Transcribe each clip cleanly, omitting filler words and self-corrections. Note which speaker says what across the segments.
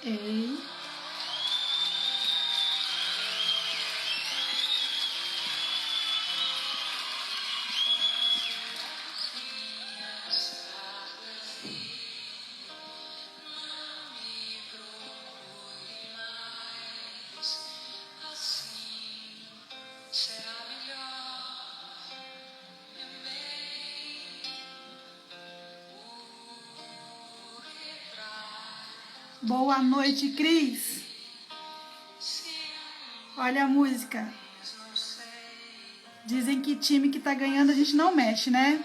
Speaker 1: Ei. Boa noite, Cris. Olha a música. Dizem que time que tá ganhando a gente não mexe, né?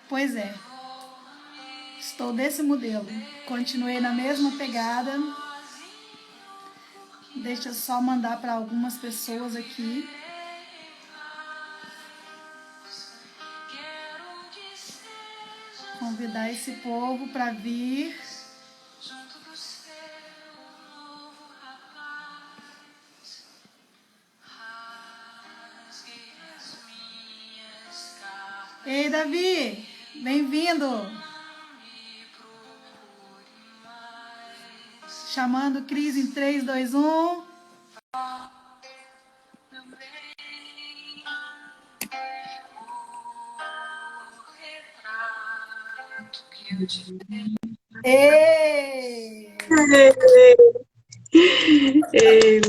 Speaker 1: Pois é. Estou desse modelo. Continuei na mesma pegada. Deixa eu só mandar para algumas pessoas aqui. Convidar esse povo para vir. Ei, Davi, bem-vindo. Chamando Cris em 3, 2, 1. Ei!
Speaker 2: Ei,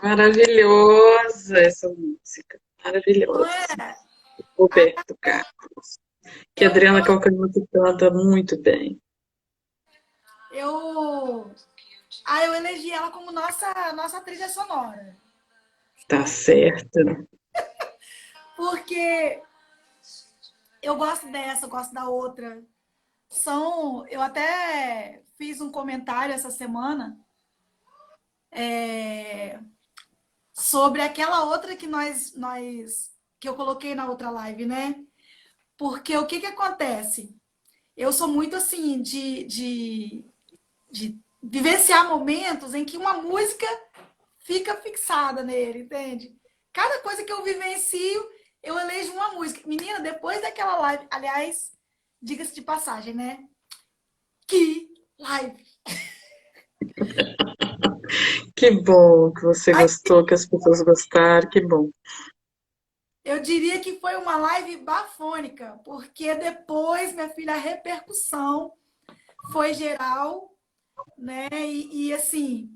Speaker 2: maravilhosa essa música, maravilhosa.
Speaker 1: É?
Speaker 2: Roberto Carlos, que a Adriana Calcanhoto canta muito bem.
Speaker 1: Eu elegi ela como nossa trilha sonora.
Speaker 2: Tá certo.
Speaker 1: Porque eu gosto dessa, eu gosto da outra. Eu até fiz um comentário essa semana sobre aquela outra que eu coloquei na outra live, né? Porque o que acontece? Eu sou muito assim de vivenciar momentos em que uma música fica fixada nele, entende? Cada coisa que eu vivencio, eu elejo uma música. Menina, depois daquela live, aliás, diga-se de passagem, né? Que live!
Speaker 2: Que bom que você
Speaker 1: Ai,
Speaker 2: gostou, que as pessoas gostaram, que bom.
Speaker 1: eu diria que foi uma live bafônica, porque depois, minha filha, a repercussão foi geral, né? Assim,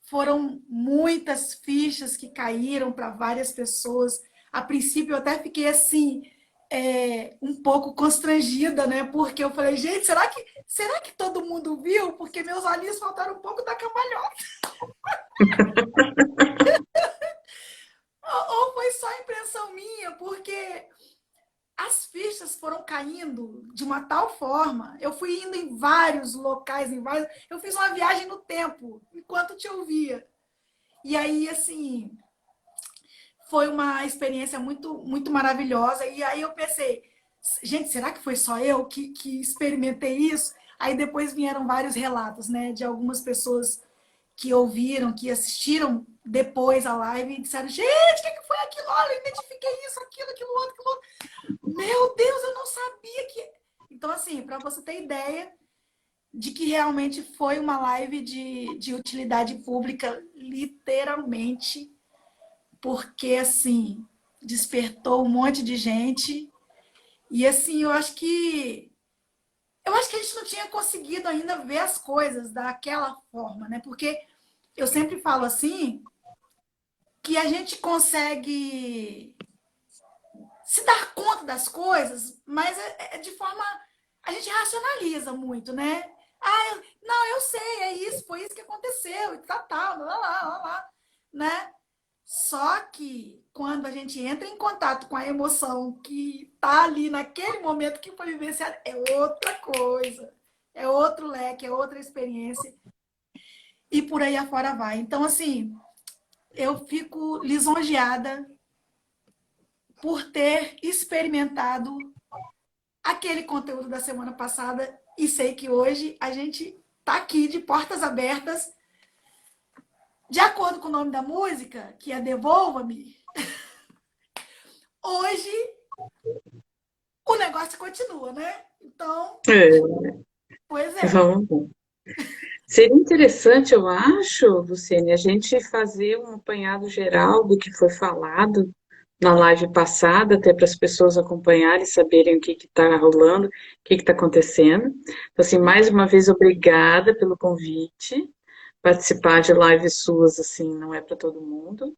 Speaker 1: foram muitas fichas que caíram para várias pessoas. A princípio, eu até fiquei assim, um pouco constrangida, né? Porque eu falei, gente, será que todo mundo viu? Porque meus olhinhos faltaram um pouco da cambalhota. Ou foi só impressão minha? Porque as fichas foram caindo de uma tal forma. Eu fui indo em vários locais, eu fiz uma viagem no tempo enquanto te ouvia. E aí, assim, foi uma experiência muito, muito maravilhosa. E aí eu pensei, gente, será que foi só eu que experimentei isso? Aí depois vieram vários relatos, né, de algumas pessoas que ouviram, que assistiram depois a live e disseram, gente, o que foi aquilo? Olha, eu identifiquei isso, aquilo outro, aquilo outro. Meu Deus, eu não sabia que... Então, assim, para você ter ideia de que realmente foi uma live de utilidade pública, literalmente, porque, assim, despertou um monte de gente. E, assim, eu acho que a gente não tinha conseguido ainda ver as coisas daquela forma, né? Porque eu sempre falo assim, que a gente consegue se dar conta das coisas, mas é de forma... A gente racionaliza muito, né? Ah, não, eu sei, é isso, foi isso que aconteceu, e tal, lá, né? Só que quando a gente entra em contato com a emoção que tá ali naquele momento que foi vivenciado, é outra coisa. É outro leque, é outra experiência. E por aí afora vai. Então, assim, eu fico lisonjeada por ter experimentado aquele conteúdo da semana passada e sei que hoje a gente tá aqui de portas abertas, de acordo com o nome da música, que é Devolva-me. Hoje o negócio continua, né? Então,
Speaker 2: É,
Speaker 1: pois é.
Speaker 2: vamos lá. Seria interessante, eu acho, Luciene, a gente fazer um apanhado geral do que foi falado na live passada, até para as pessoas acompanharem e saberem o que está rolando, o que está acontecendo. Então, assim, mais uma vez, obrigada pelo convite. Participar de lives suas, assim, não é para todo mundo.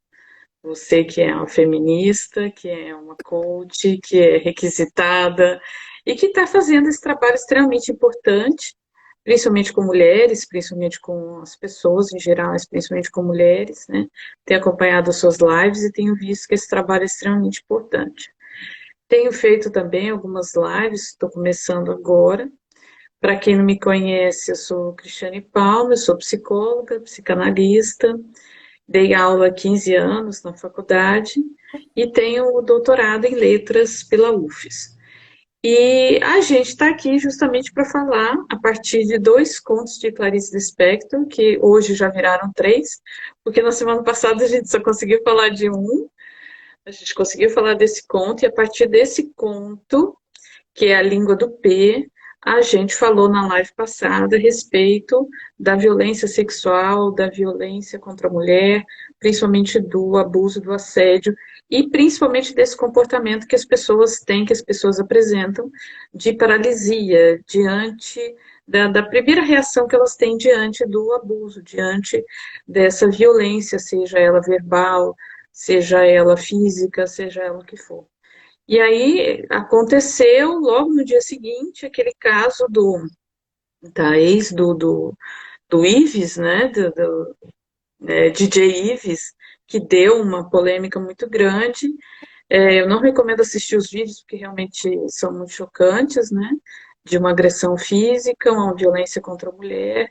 Speaker 2: Você que é uma feminista, que é uma coach, que é requisitada e que está fazendo esse trabalho extremamente importante, principalmente com mulheres, principalmente com as pessoas em geral, mas principalmente com mulheres, né? Tenho acompanhado as suas lives e tenho visto que esse trabalho é extremamente importante. Tenho feito também algumas lives, estou começando agora. Para quem não me conhece, eu sou Cristiane Palma, eu sou psicóloga, psicanalista, dei aula há 15 anos na faculdade e tenho o doutorado em letras pela UFES. E a gente está aqui justamente para falar a partir de dois contos de Clarice Lispector, que hoje já viraram três, porque na semana passada a gente só conseguiu falar de um, a gente conseguiu falar desse conto, e a partir desse conto, que é A Língua do P, a gente falou na live passada a respeito da violência sexual, da violência contra a mulher, principalmente do abuso, do assédio, e principalmente desse comportamento que as pessoas têm, que as pessoas apresentam, de paralisia, diante da primeira reação que elas têm diante do abuso, diante dessa violência, seja ela verbal, seja ela física, seja ela o que for. E aí aconteceu logo no dia seguinte aquele caso da ex do Ives, né, DJ Ives, que deu uma polêmica muito grande. Eu não recomendo assistir os vídeos porque realmente são muito chocantes, né, de uma agressão física, uma violência contra a mulher,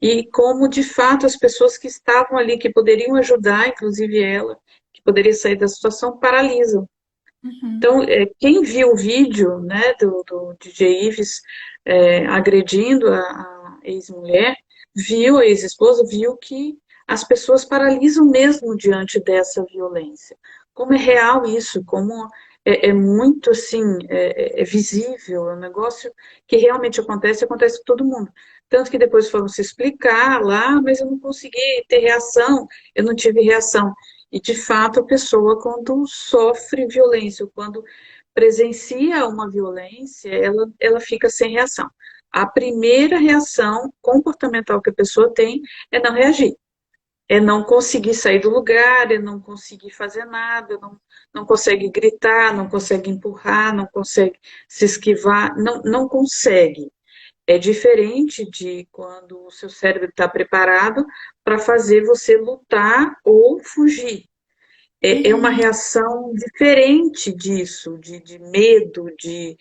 Speaker 2: e como de fato as pessoas que estavam ali, que poderiam ajudar, inclusive ela, que poderia sair da situação, paralisam.
Speaker 1: Uhum.
Speaker 2: Então, quem viu o vídeo, né, do DJ Ives agredindo a ex-mulher, viu, a ex-esposa, viu que as pessoas paralisam mesmo diante dessa violência. Como é real isso, como é muito, assim, é visível, é um negócio que realmente acontece, acontece com todo mundo. Tanto que depois foram se explicar lá, mas eu não consegui ter reação, eu não tive reação. E, de fato, a pessoa, quando sofre violência, ou quando presencia uma violência, ela fica sem reação. A primeira reação comportamental que a pessoa tem é não reagir, é não conseguir sair do lugar, é não conseguir fazer nada, não consegue gritar, não consegue empurrar, não consegue se esquivar, não consegue. É diferente de quando o seu cérebro está preparado para fazer você lutar ou fugir. É uma
Speaker 1: Uhum.
Speaker 2: reação diferente disso, de medo, de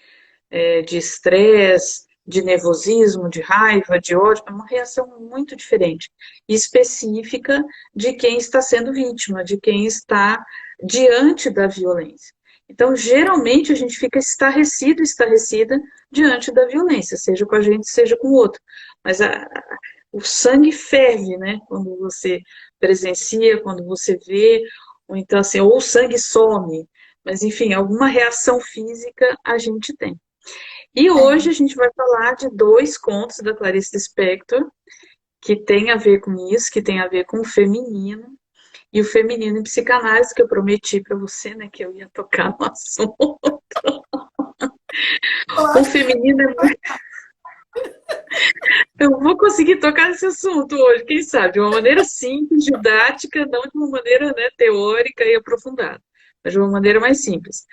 Speaker 2: estresse, de nervosismo, de raiva, de ódio. É uma reação muito diferente, específica de quem está sendo vítima, de quem está diante da violência. Então, geralmente, a gente fica estarrecido, estarrecida diante da violência, seja com a gente, seja com o outro. Mas o sangue ferve, né? Quando você presencia, quando você vê, ou então assim, ou o sangue some, mas enfim, alguma reação física a gente tem. E hoje
Speaker 1: Tem.
Speaker 2: a gente vai falar de dois contos da Clarice Lispector que tem a ver com isso, que tem a ver com o feminino, e o feminino em psicanálise, que eu prometi para você, né, que eu ia tocar no assunto.
Speaker 1: Eu
Speaker 2: O
Speaker 1: acho que
Speaker 2: feminino eu vou conseguir tocar nesse assunto hoje, quem sabe, de uma maneira simples, didática, não de uma maneira, né, teórica e aprofundada, mas de uma maneira mais simples.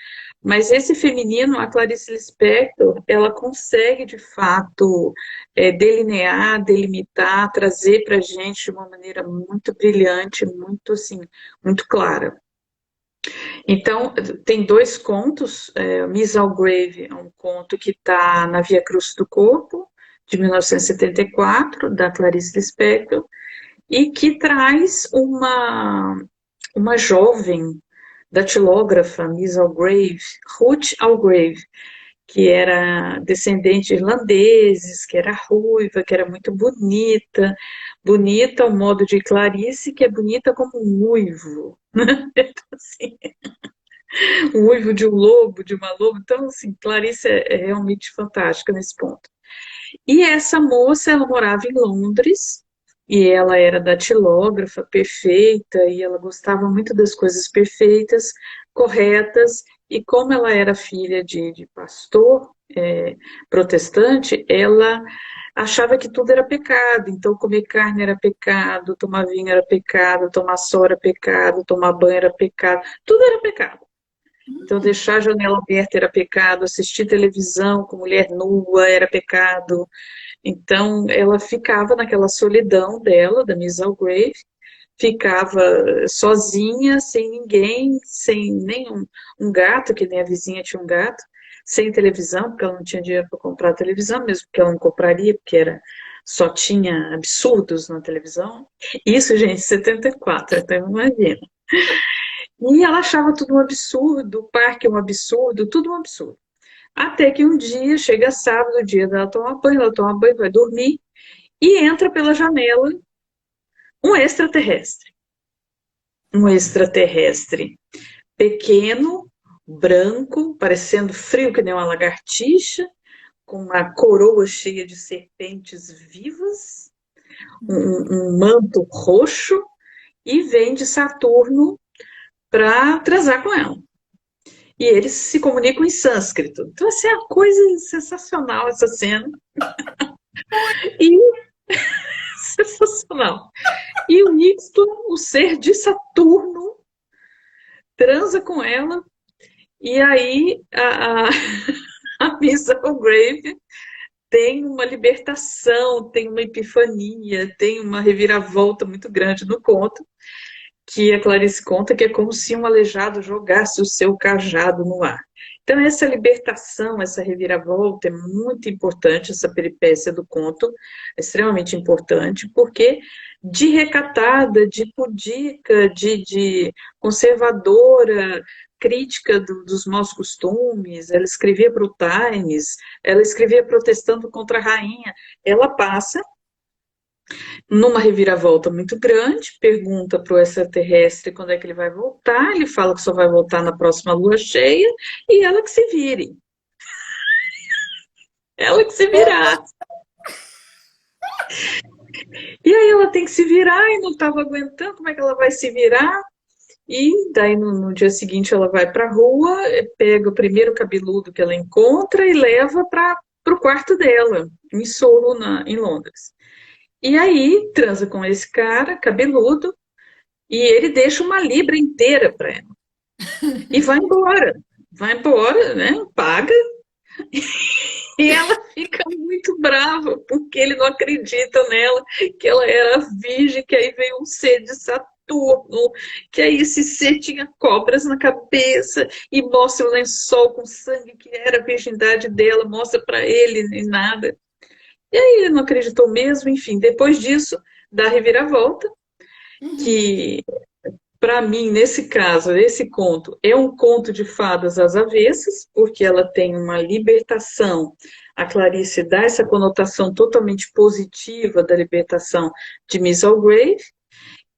Speaker 2: Mas esse feminino, a Clarice Lispector, ela consegue, de fato, delinear, delimitar, trazer para a gente de uma maneira muito brilhante, muito, assim, muito clara. Então, tem dois contos. Miss Algrave é um conto que está na Via Cruz do Corpo, de 1974, da Clarice Lispector, e que traz uma jovem datilógrafa, Miss Algrave, Ruth Algrave, que era descendente de irlandeses, que era ruiva, que era muito bonita, bonita ao modo de Clarice, que é bonita como um uivo. Então, assim, um uivo de um lobo, de uma loba. Então, assim, Clarice é realmente fantástica nesse ponto. E essa moça, ela morava em Londres, e ela era datilógrafa perfeita, e ela gostava muito das coisas perfeitas, corretas, e como ela era filha de pastor protestante, ela achava que tudo era pecado, então comer carne era pecado, tomar vinho era pecado, tomar sol era pecado, tomar banho era pecado, tudo era pecado. Então, deixar a janela aberta era pecado, assistir televisão com mulher nua era pecado. Então, ela ficava naquela solidão dela, da Miss Algrave, ficava sozinha, sem ninguém, sem nenhum um gato, que nem a vizinha tinha um gato, sem televisão, porque ela não tinha dinheiro para comprar televisão, mesmo que ela não compraria, porque só tinha absurdos na televisão. Isso, gente, 74, então imagina. E ela achava tudo um absurdo, o parque um absurdo, tudo um absurdo. Até que um dia, chega sábado, o dia dela tomar banho, ela toma banho, vai dormir, e entra pela janela um extraterrestre. Um extraterrestre pequeno, branco, parecendo frio que nem uma lagartixa, com uma coroa cheia de serpentes vivas, um manto roxo, e vem de Saturno para transar com ela. E eles se comunicam em sânscrito. Então, assim, é uma coisa sensacional essa cena. E sensacional. E o Ixtlan, o ser de Saturno, transa com ela, e aí a Miss Algrave tem uma libertação, tem uma epifania, tem uma reviravolta muito grande no conto, que a Clarice conta que é como se um aleijado jogasse o seu cajado no ar. Então, essa libertação, essa reviravolta é muito importante, essa peripécia do conto é extremamente importante, porque de recatada, de pudica, de conservadora, crítica dos maus costumes, ela escrevia para o Times, ela escrevia protestando contra a rainha, ela passa numa reviravolta muito grande, pergunta para o extraterrestre quando é que ele vai voltar, ele fala que só vai voltar na próxima lua cheia, e ela que se vire. Ela que se virar. E aí ela tem que se virar e não estava aguentando, como é que ela vai se virar? E daí no dia seguinte ela vai para a rua, pega o primeiro cabeludo que ela encontra e leva para o quarto dela, em Soho, em Londres. E aí transa com esse cara, cabeludo, e ele deixa uma libra inteira para ela. E vai embora, né? Paga. E ela fica muito brava, porque ele não acredita nela, que ela era virgem, que aí veio um ser de Saturno, que aí esse ser tinha cobras na cabeça, e mostra o lençol com sangue, que era a virgindade dela, mostra para ele e nada. E aí ele não acreditou mesmo, enfim, depois disso, dá a reviravolta, que para mim, nesse caso, esse conto é um conto de fadas às avessas, porque ela tem uma libertação. A Clarice dá essa conotação totalmente positiva da libertação de Miss Algrave,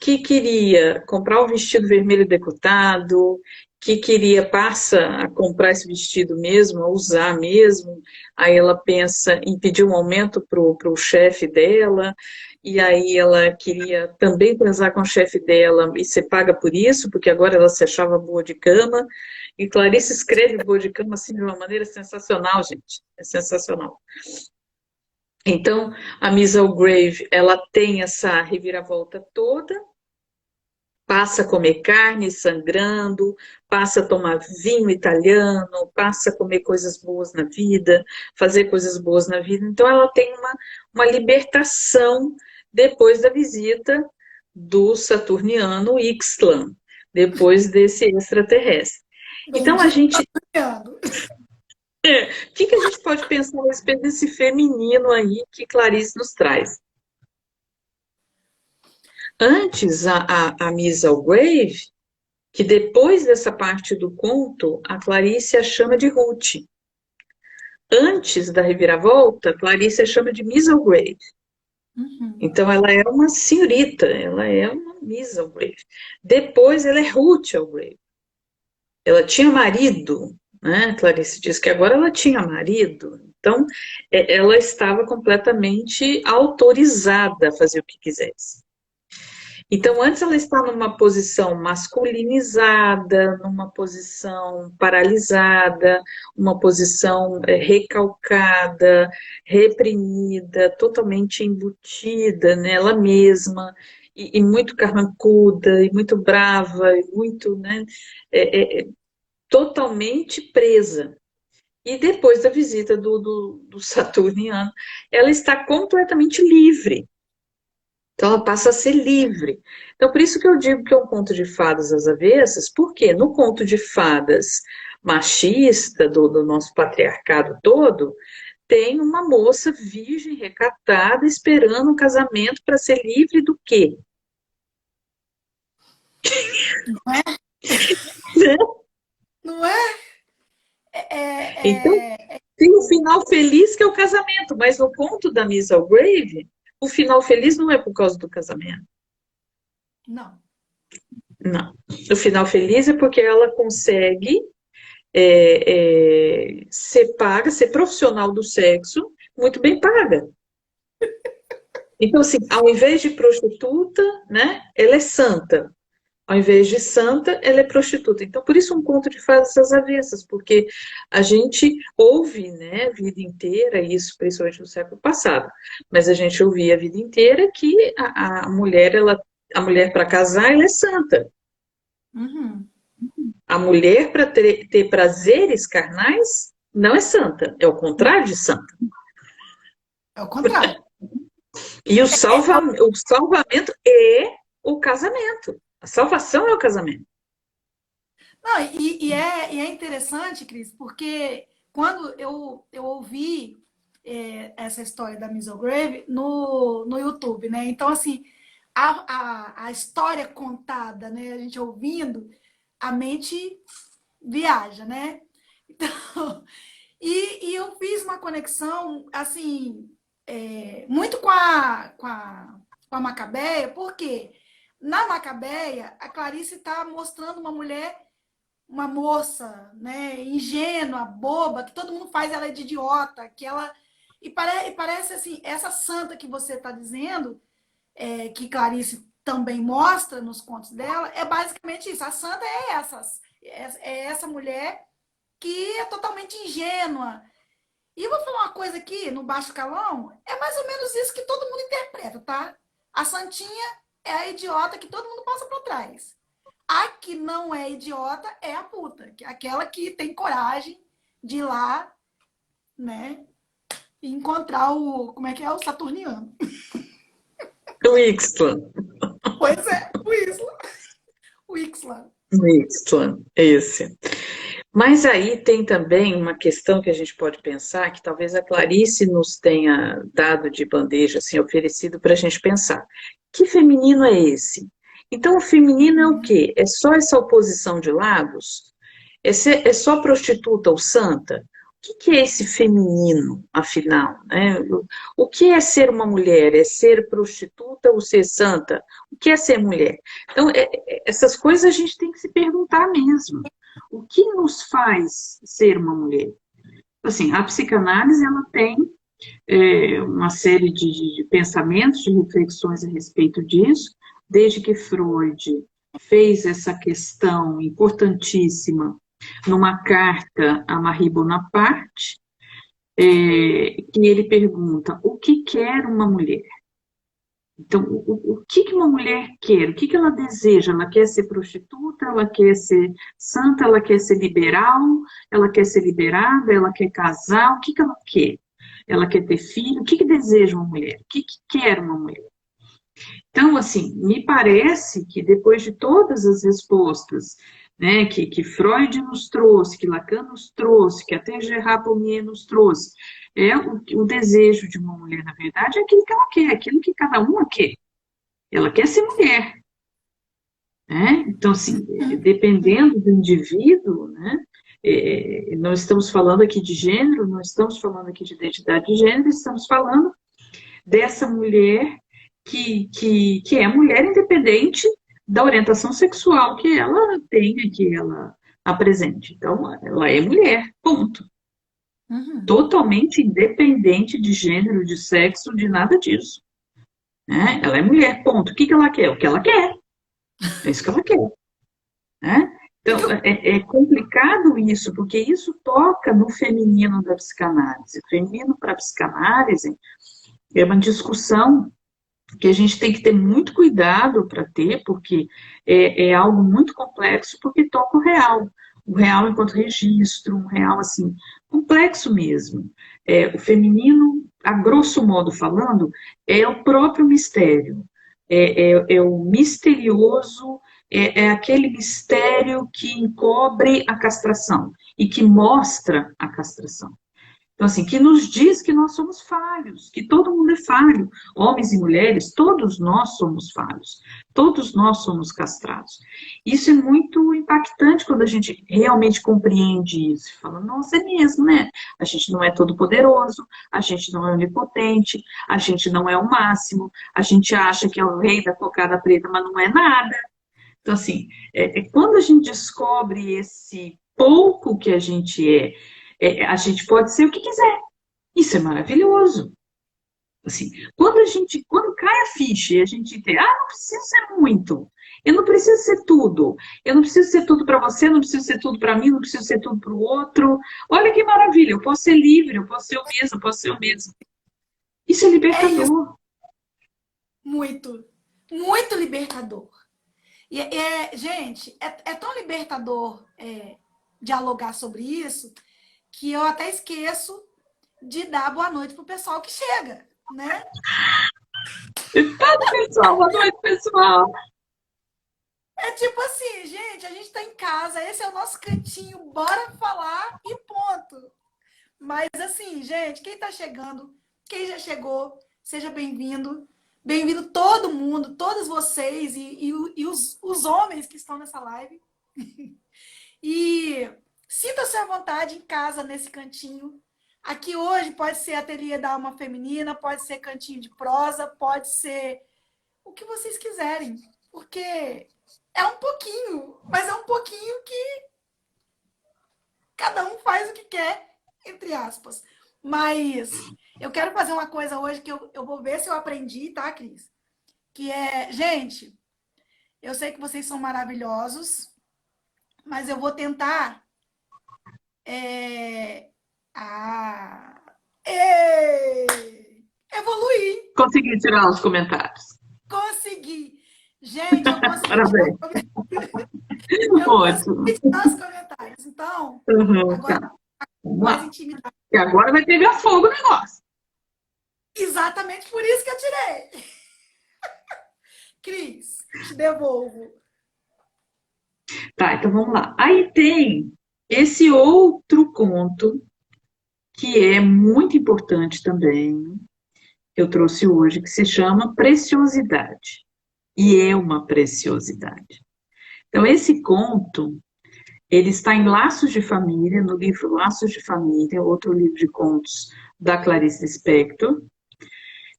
Speaker 2: que queria comprar um vestido vermelho decotado, que passa a comprar esse vestido mesmo, a usar mesmo, aí ela pensa em pedir um aumento para o chefe dela, e aí ela queria também transar com o chefe dela e ser paga por isso, porque agora ela se achava boa de cama, e Clarice escreve boa de cama assim de uma maneira sensacional, gente, é sensacional. Então, a Miss Algrave, ela tem essa reviravolta toda, passa a comer carne sangrando, passa a tomar vinho italiano, passa a comer coisas boas na vida, fazer coisas boas na vida. Então, ela tem uma libertação depois da visita do saturniano Ixtlan, depois desse extraterrestre. Então, a gente... O que a gente pode pensar a respeito desse feminino aí que Clarice nos traz? Antes, a Miss Algrave, que depois dessa parte do conto, a Clarice a chama de Ruth. Antes da reviravolta, Clarice a chama de Miss Algrave. Então, ela é uma senhorita, ela é uma Miss Algrave. Depois, ela é Ruth Algrave. Ela tinha marido, né? Clarice diz que agora ela tinha marido, então ela estava completamente autorizada a fazer o que quisesse. Então, antes ela está numa posição masculinizada, numa posição paralisada, uma posição recalcada, reprimida, totalmente embutida nela mesma, e muito carrancuda, e muito brava, e muito, né, totalmente presa. E depois da visita do Saturniano, ela está completamente livre. Então, ela passa a ser livre. Então, por isso que eu digo que é um conto de fadas às avessas, porque no conto de fadas machista do nosso patriarcado todo, tem uma moça virgem, recatada, esperando um casamento para ser livre do quê?
Speaker 1: Não é? Não é?
Speaker 2: Então,
Speaker 1: É,
Speaker 2: tem um final feliz que é o casamento, mas no conto da Miss Grave, o final feliz não é por causa do casamento.
Speaker 1: não.
Speaker 2: Não. O final feliz é porque ela consegue ser paga, ser profissional do sexo, muito bem paga. Então, assim, ao invés de prostituta, né, ela é santa. Ao invés de santa, ela é prostituta. Então, por isso um conto de fadas às avessas, porque a gente ouve, né, a vida inteira, isso principalmente no século passado, mas a gente ouvia a vida inteira que a mulher, a mulher para casar, ela é santa.
Speaker 1: Uhum.
Speaker 2: A mulher para ter prazeres carnais não é santa, é o contrário de santa.
Speaker 1: É o contrário.
Speaker 2: E o salvamento é o casamento. A salvação é o casamento.
Speaker 1: Não, e é interessante, Cris, porque quando eu ouvi essa história da Grave no YouTube, né? Então, assim, a história contada, né? A gente ouvindo, a mente viaja, né? Então, e eu fiz uma conexão, assim, muito com a Macabeia, porque na Macabeia, a Clarice está mostrando uma moça, né, ingênua, boba, que todo mundo faz ela de idiota, que ela e parece assim, essa santa que você está dizendo, que Clarice também mostra nos contos dela, é basicamente isso. A santa é essa mulher que é totalmente ingênua. E eu vou falar uma coisa aqui, no baixo calão, é mais ou menos isso que todo mundo interpreta, tá? A santinha é a idiota que todo mundo passa para trás. A que não é idiota é a puta, que é aquela que tem coragem de ir lá, né, e encontrar o, como é que é, o Saturniano.
Speaker 2: O Ixtlan.
Speaker 1: Pois é, o Isla, o Ixla.
Speaker 2: O Ixtlan, esse. Mas aí tem também uma questão que a gente pode pensar, que talvez a Clarice nos tenha dado de bandeja, assim, oferecido para a gente pensar. Que feminino é esse? Então, o feminino é o quê? É só essa oposição de lados? É só prostituta ou santa? O que é esse feminino, afinal? Né? O que é ser uma mulher? É ser prostituta ou ser santa? O que é ser mulher? Então, essas coisas a gente tem que se perguntar mesmo. O que nos faz ser uma mulher? Assim, a psicanálise ela tem uma série de pensamentos, de reflexões a respeito disso, desde que Freud fez essa questão importantíssima numa carta a Marie Bonaparte, que ele pergunta o que quer uma mulher? Então, o que uma mulher quer? O que ela deseja? Ela quer ser prostituta? Ela quer ser santa? Ela quer ser liberal? Ela quer ser liberada? Ela quer casar? O que ela quer? Ela quer ter filho? O que deseja uma mulher? O que quer uma mulher? Então, assim, me parece que depois de todas as respostas, né, que Freud nos trouxe, que Lacan nos trouxe, que até Gerard Pommier nos trouxe, o desejo de uma mulher, na verdade, é aquilo que ela quer, aquilo que cada uma quer. Ela quer ser mulher, né? Então, assim, dependendo do indivíduo, né, não estamos falando aqui de gênero, não estamos falando aqui de identidade de gênero, estamos falando dessa mulher que é mulher independente da orientação sexual que ela tenha, que ela apresente. Então, ela é mulher, ponto.
Speaker 1: Uhum.
Speaker 2: Totalmente independente de gênero, de sexo, de nada disso. Né? Ela é mulher, ponto. O que que ela quer? O que ela quer. É isso que ela quer. Né? Então, é complicado isso, porque isso toca no feminino da psicanálise. O feminino para a psicanálise é uma discussão que a gente tem que ter muito cuidado para ter, porque é algo muito complexo, porque toca o real enquanto registro, um real, assim, complexo mesmo. O feminino, a grosso modo falando, é o próprio mistério, é o misterioso, é aquele mistério que encobre a castração e que mostra a castração. Então, assim, que nos diz que nós somos falhos, que todo mundo é falho, homens e mulheres, todos nós somos falhos, todos nós somos castrados. Isso é muito impactante quando a gente realmente compreende isso, fala, nossa, é mesmo, né? A gente não é todo poderoso, a gente não é onipotente, a gente não é o máximo, a gente acha que é o rei da cocada preta, mas não é nada. Então, assim, quando a gente descobre esse pouco que a gente a gente pode ser o que quiser. Isso é maravilhoso. Assim, quando cai a ficha e a gente entende, não preciso ser muito, eu não preciso ser tudo, eu não preciso ser tudo para você, não preciso ser tudo para mim, não preciso ser tudo para o outro. Olha que maravilha, eu posso ser livre, eu posso ser eu mesmo, eu posso ser eu mesmo. Isso é
Speaker 1: É isso,
Speaker 2: libertador.
Speaker 1: muito, muito libertador. E, gente, é tão libertador dialogar sobre isso que eu até esqueço de dar boa noite pro pessoal que chega, né?
Speaker 2: Pessoal, boa noite, pessoal.
Speaker 1: É tipo assim, gente, a gente tá em casa, esse é o nosso cantinho, bora falar e ponto. Mas assim, gente, quem tá chegando, quem já chegou, seja bem-vindo. Bem-vindo todo mundo, todos vocês e os homens que estão nessa live. E sinta-se à vontade em casa, nesse cantinho. Aqui hoje pode ser ateliê da alma feminina, pode ser cantinho de prosa, pode ser o que vocês quiserem. Porque é um pouquinho, mas é um pouquinho que cada um faz o que quer, entre aspas. Mas eu quero fazer uma coisa hoje que eu vou ver se eu aprendi, tá, Cris? Que é, gente, eu sei que vocês são maravilhosos, mas eu vou tentar é, a, evoluir.
Speaker 2: Consegui tirar os comentários.
Speaker 1: Consegui. Gente, eu consegui tirar
Speaker 2: Parabéns.
Speaker 1: os comentários.
Speaker 2: Ótimo.
Speaker 1: Então,
Speaker 2: Uhum,
Speaker 1: agora
Speaker 2: tá. Vamos
Speaker 1: mais
Speaker 2: lá.
Speaker 1: intimidade.
Speaker 2: E agora vai pegar fogo o negócio.
Speaker 1: Exatamente por isso que eu tirei. Cris, te devolvo.
Speaker 2: Tá, então vamos lá. Aí tem esse outro conto que é muito importante também, que eu trouxe hoje, que se chama Preciosidade. E é uma preciosidade. Então, esse conto, ele está em Laços de Família, no livro Laços de Família, outro livro de contos da Clarice Lispector.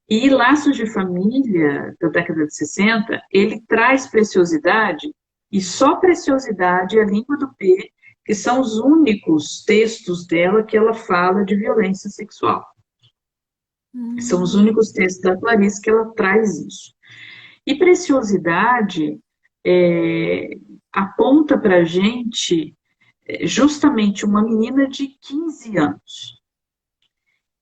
Speaker 2: E Laços de Família, da década de 60, ele traz preciosidade, e só preciosidade é a língua do P, que são os únicos textos dela que ela fala de violência sexual. São os únicos textos da Clarice que ela traz isso. E preciosidade aponta para a gente justamente uma menina de 15 anos.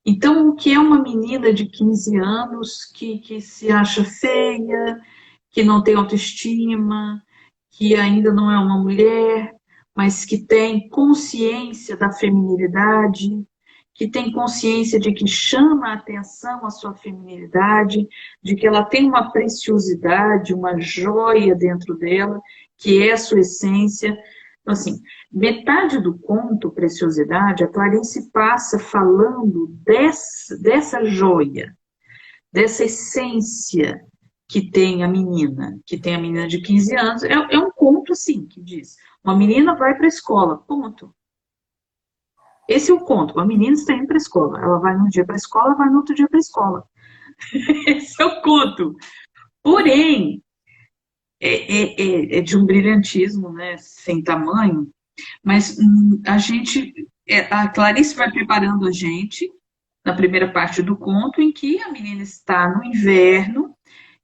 Speaker 2: Então, o que é uma menina de 15 anos que se acha feia, que não tem autoestima, que ainda não é uma mulher, mas que tem consciência da feminilidade, que tem consciência de que chama a atenção a sua feminilidade, de que ela tem uma preciosidade, uma joia dentro dela, que é a sua essência. Então, assim, metade do conto, Preciosidade, a Clarice passa falando dessa joia, dessa essência que tem a menina de 15 anos. É um conto, assim, que diz, uma menina vai para a escola, ponto. Esse é o conto, uma menina está indo para a escola, ela vai num dia para a escola, vai no outro dia para a escola. Esse é o conto. Porém, é de um brilhantismo, né, sem tamanho, Mas a Clarice vai preparando a gente na primeira parte do conto, em que a menina está no inverno,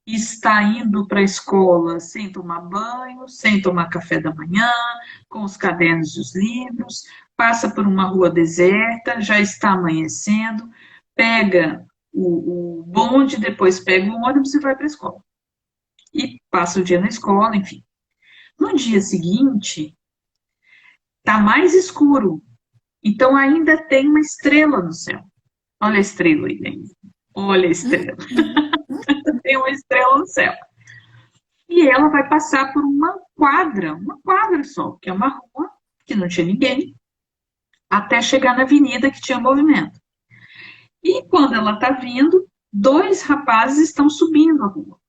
Speaker 2: está indo para a escola sem tomar banho, sem tomar café da manhã, com os cadernos e os livros, passa por uma rua deserta, já está amanhecendo, pega o bonde, depois pega o ônibus e vai para a escola. E passa o dia na escola, enfim. No dia seguinte, está mais escuro, então ainda tem uma estrela no céu. Olha a estrela aí, né? Olha a estrela. Tem uma estrela no céu. E ela vai passar por uma quadra só, que é uma rua que não tinha ninguém, até chegar na avenida que tinha movimento. E quando ela está vindo, dois rapazes estão subindo a rua.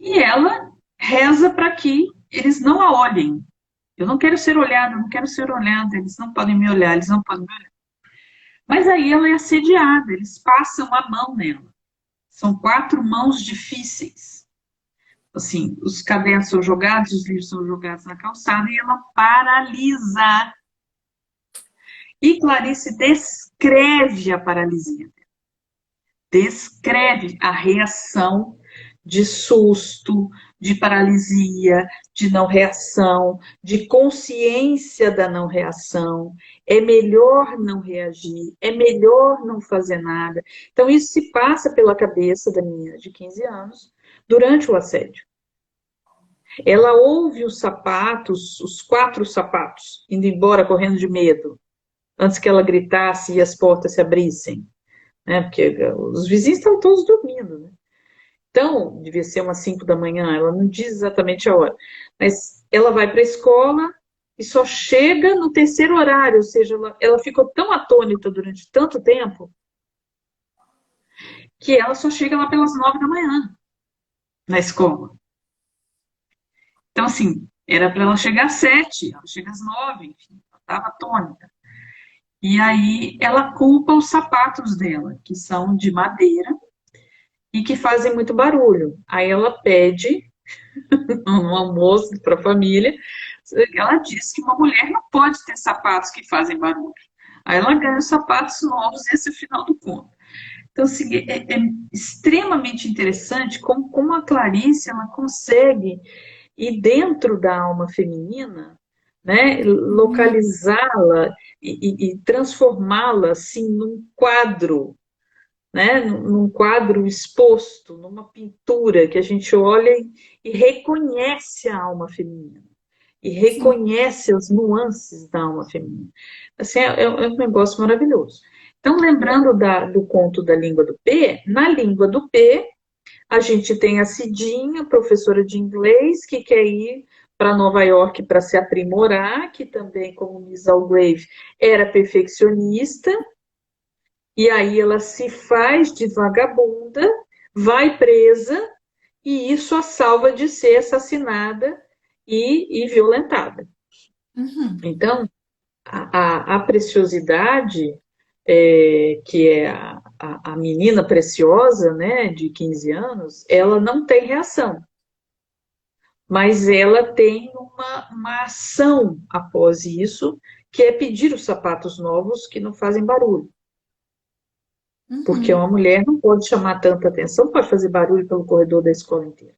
Speaker 2: E ela reza para que eles não a olhem. Eu não quero ser olhada, eu não quero ser olhada, eles não podem me olhar, eles não podem me olhar. Mas aí ela é assediada, eles passam a mão nela. São 4 mãos difíceis. Assim, os cadernos são jogados, os livros são jogados na calçada e ela paralisa. E Clarice descreve a paralisia. Descreve a reação de susto, de paralisia, de não reação, de consciência da não reação. É melhor não reagir, é melhor não fazer nada. Então, isso se passa pela cabeça da menina de 15 anos durante o assédio. Ela ouve os sapatos, os 4 sapatos, indo embora correndo de medo, antes que ela gritasse e as portas se abrissem, né? Porque os vizinhos estavam todos dormindo, né? Então, devia ser umas 5 da manhã, ela não diz exatamente a hora, mas ela vai para a escola e só chega no terceiro horário, ou seja, ela ficou tão atônita durante tanto tempo que ela só chega lá pelas 9 da manhã na escola. Então, assim, era para ela chegar às 7, ela chega às 9, enfim, ela estava atônita. E aí ela culpa os sapatos dela, que são de madeira e que fazem muito barulho. Aí ela pede um almoço para a família. Ela diz que uma mulher não pode ter sapatos que fazem barulho. Aí ela ganha os sapatos novos e esse é o final do conto. Então, assim, é extremamente interessante como a Clarice ela consegue ir dentro da alma feminina, né, localizá-la e transformá-la assim num quadro, né, num quadro exposto, numa pintura que a gente olha e reconhece a alma feminina e
Speaker 1: Sim.
Speaker 2: reconhece as nuances da alma feminina. Assim, é um negócio maravilhoso. Então, lembrando do conto da língua do P, na língua do P, a gente tem a Cidinha, professora de inglês, que quer ir para Nova York para se aprimorar, que também, como Miss Algrave, era perfeccionista, e aí ela se faz de vagabunda, vai presa, e isso a salva de ser assassinada e violentada.
Speaker 1: Uhum.
Speaker 2: Então, a preciosidade, que é a menina preciosa, né, de 15 anos, ela não tem reação, mas ela tem uma ação após isso, que é pedir os sapatos novos que não fazem barulho. Porque
Speaker 1: Uhum.
Speaker 2: uma mulher não pode chamar tanta atenção, pode fazer barulho pelo corredor da escola inteira.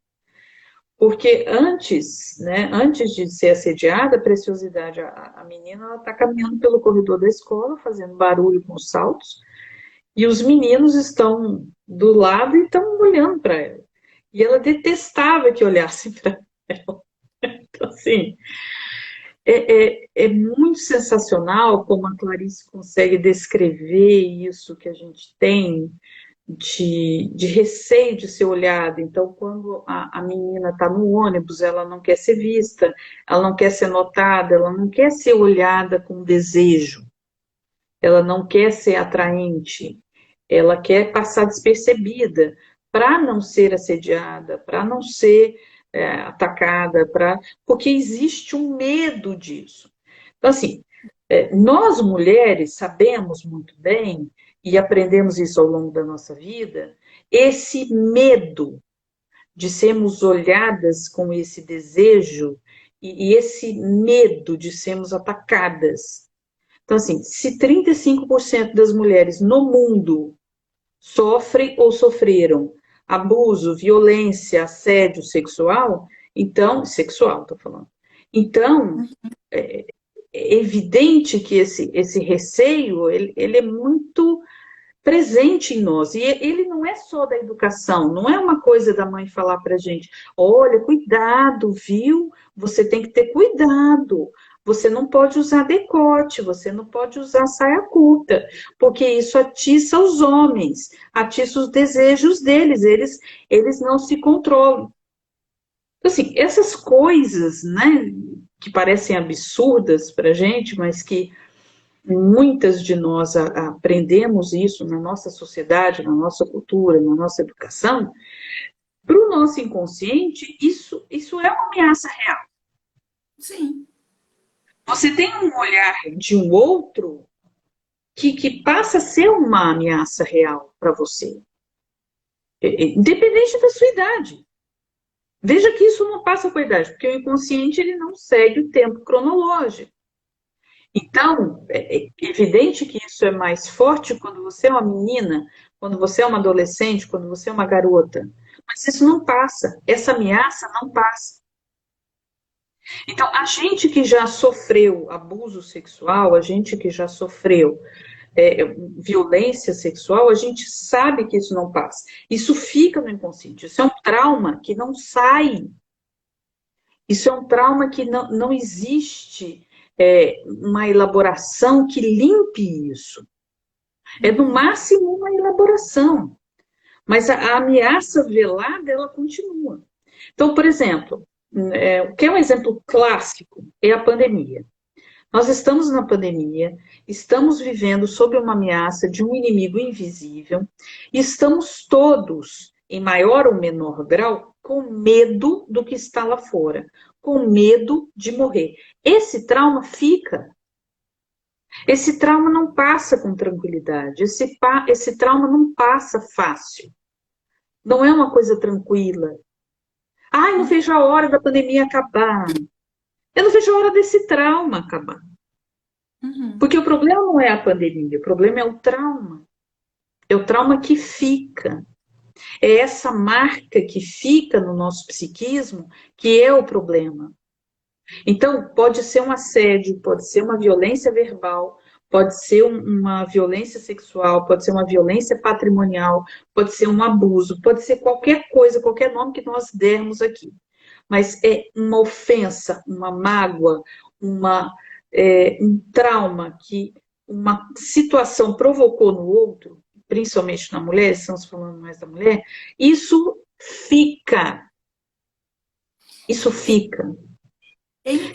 Speaker 2: Porque antes, né, antes de ser assediada, a preciosidade, a menina está caminhando pelo corredor da escola, fazendo barulho com os saltos, e os meninos estão do lado e estão olhando para ela. E ela detestava que olhassem para ela. Então, assim, é muito sensacional como a Clarice consegue descrever isso que a gente tem de receio de ser olhada. Então, quando a menina está no ônibus, ela não quer ser vista, ela não quer ser notada, ela não quer ser olhada com desejo, ela não quer ser atraente, ela quer passar despercebida para não ser assediada, para não ser atacada, porque existe um medo disso. Então, assim, nós mulheres sabemos muito bem, e aprendemos isso ao longo da nossa vida, esse medo de sermos olhadas com esse desejo e esse medo de sermos atacadas. Então, assim, se 35% das mulheres no mundo sofrem ou sofreram abuso, violência, assédio sexual, então, sexual, estou falando. Então, é evidente que esse receio, ele é muito presente em nós. E ele não é só da educação, não é uma coisa da mãe falar para a gente, olha, cuidado, viu? Você tem que ter cuidado. Você não pode usar decote, você não pode usar saia curta, porque isso atiça os homens, atiça os desejos deles, eles não se controlam. Então, assim, essas coisas, né, que parecem absurdas para a gente, mas que muitas de nós aprendemos isso na nossa sociedade, na nossa cultura, na nossa educação, para o nosso inconsciente, isso é uma ameaça real.
Speaker 1: Sim.
Speaker 2: Você tem um olhar de um outro que passa a ser uma ameaça real para você, independente da sua idade. Veja que isso não passa por idade, porque o inconsciente ele não segue o tempo cronológico. Então, é evidente que isso é mais forte quando você é uma menina, quando você é uma adolescente, quando você é uma garota. Mas isso não passa, essa ameaça não passa. Então, a gente que já sofreu abuso sexual, a gente que já sofreu violência sexual, a gente sabe que isso não passa. Isso fica no inconsciente. Isso é um trauma que não sai. Isso é um trauma que não existe uma elaboração que limpe isso. É no máximo uma elaboração. Mas a ameaça velada, ela continua. Então, por exemplo, o que é um exemplo clássico é a pandemia. Nós estamos na pandemia, estamos vivendo sob uma ameaça de um inimigo invisível, e estamos todos, em maior ou menor grau, com medo do que está lá fora, com medo de morrer. Esse trauma fica. Esse trauma não passa com tranquilidade, esse trauma não passa fácil. Não é uma coisa tranquila. Ai, não vejo a hora da pandemia acabar. Eu não vejo a hora desse trauma acabar.
Speaker 1: Uhum.
Speaker 2: Porque o problema não é a pandemia, o problema é o trauma. É o trauma que fica. É essa marca que fica no nosso psiquismo que é o problema. Então, pode ser um assédio, pode ser uma violência verbal, pode ser uma violência sexual, pode ser uma violência patrimonial, pode ser um abuso, pode ser qualquer coisa, qualquer nome que nós dermos aqui. Mas é uma ofensa, uma mágoa, um trauma que uma situação provocou no outro, principalmente na mulher, estamos falando mais da mulher, isso fica. Isso fica.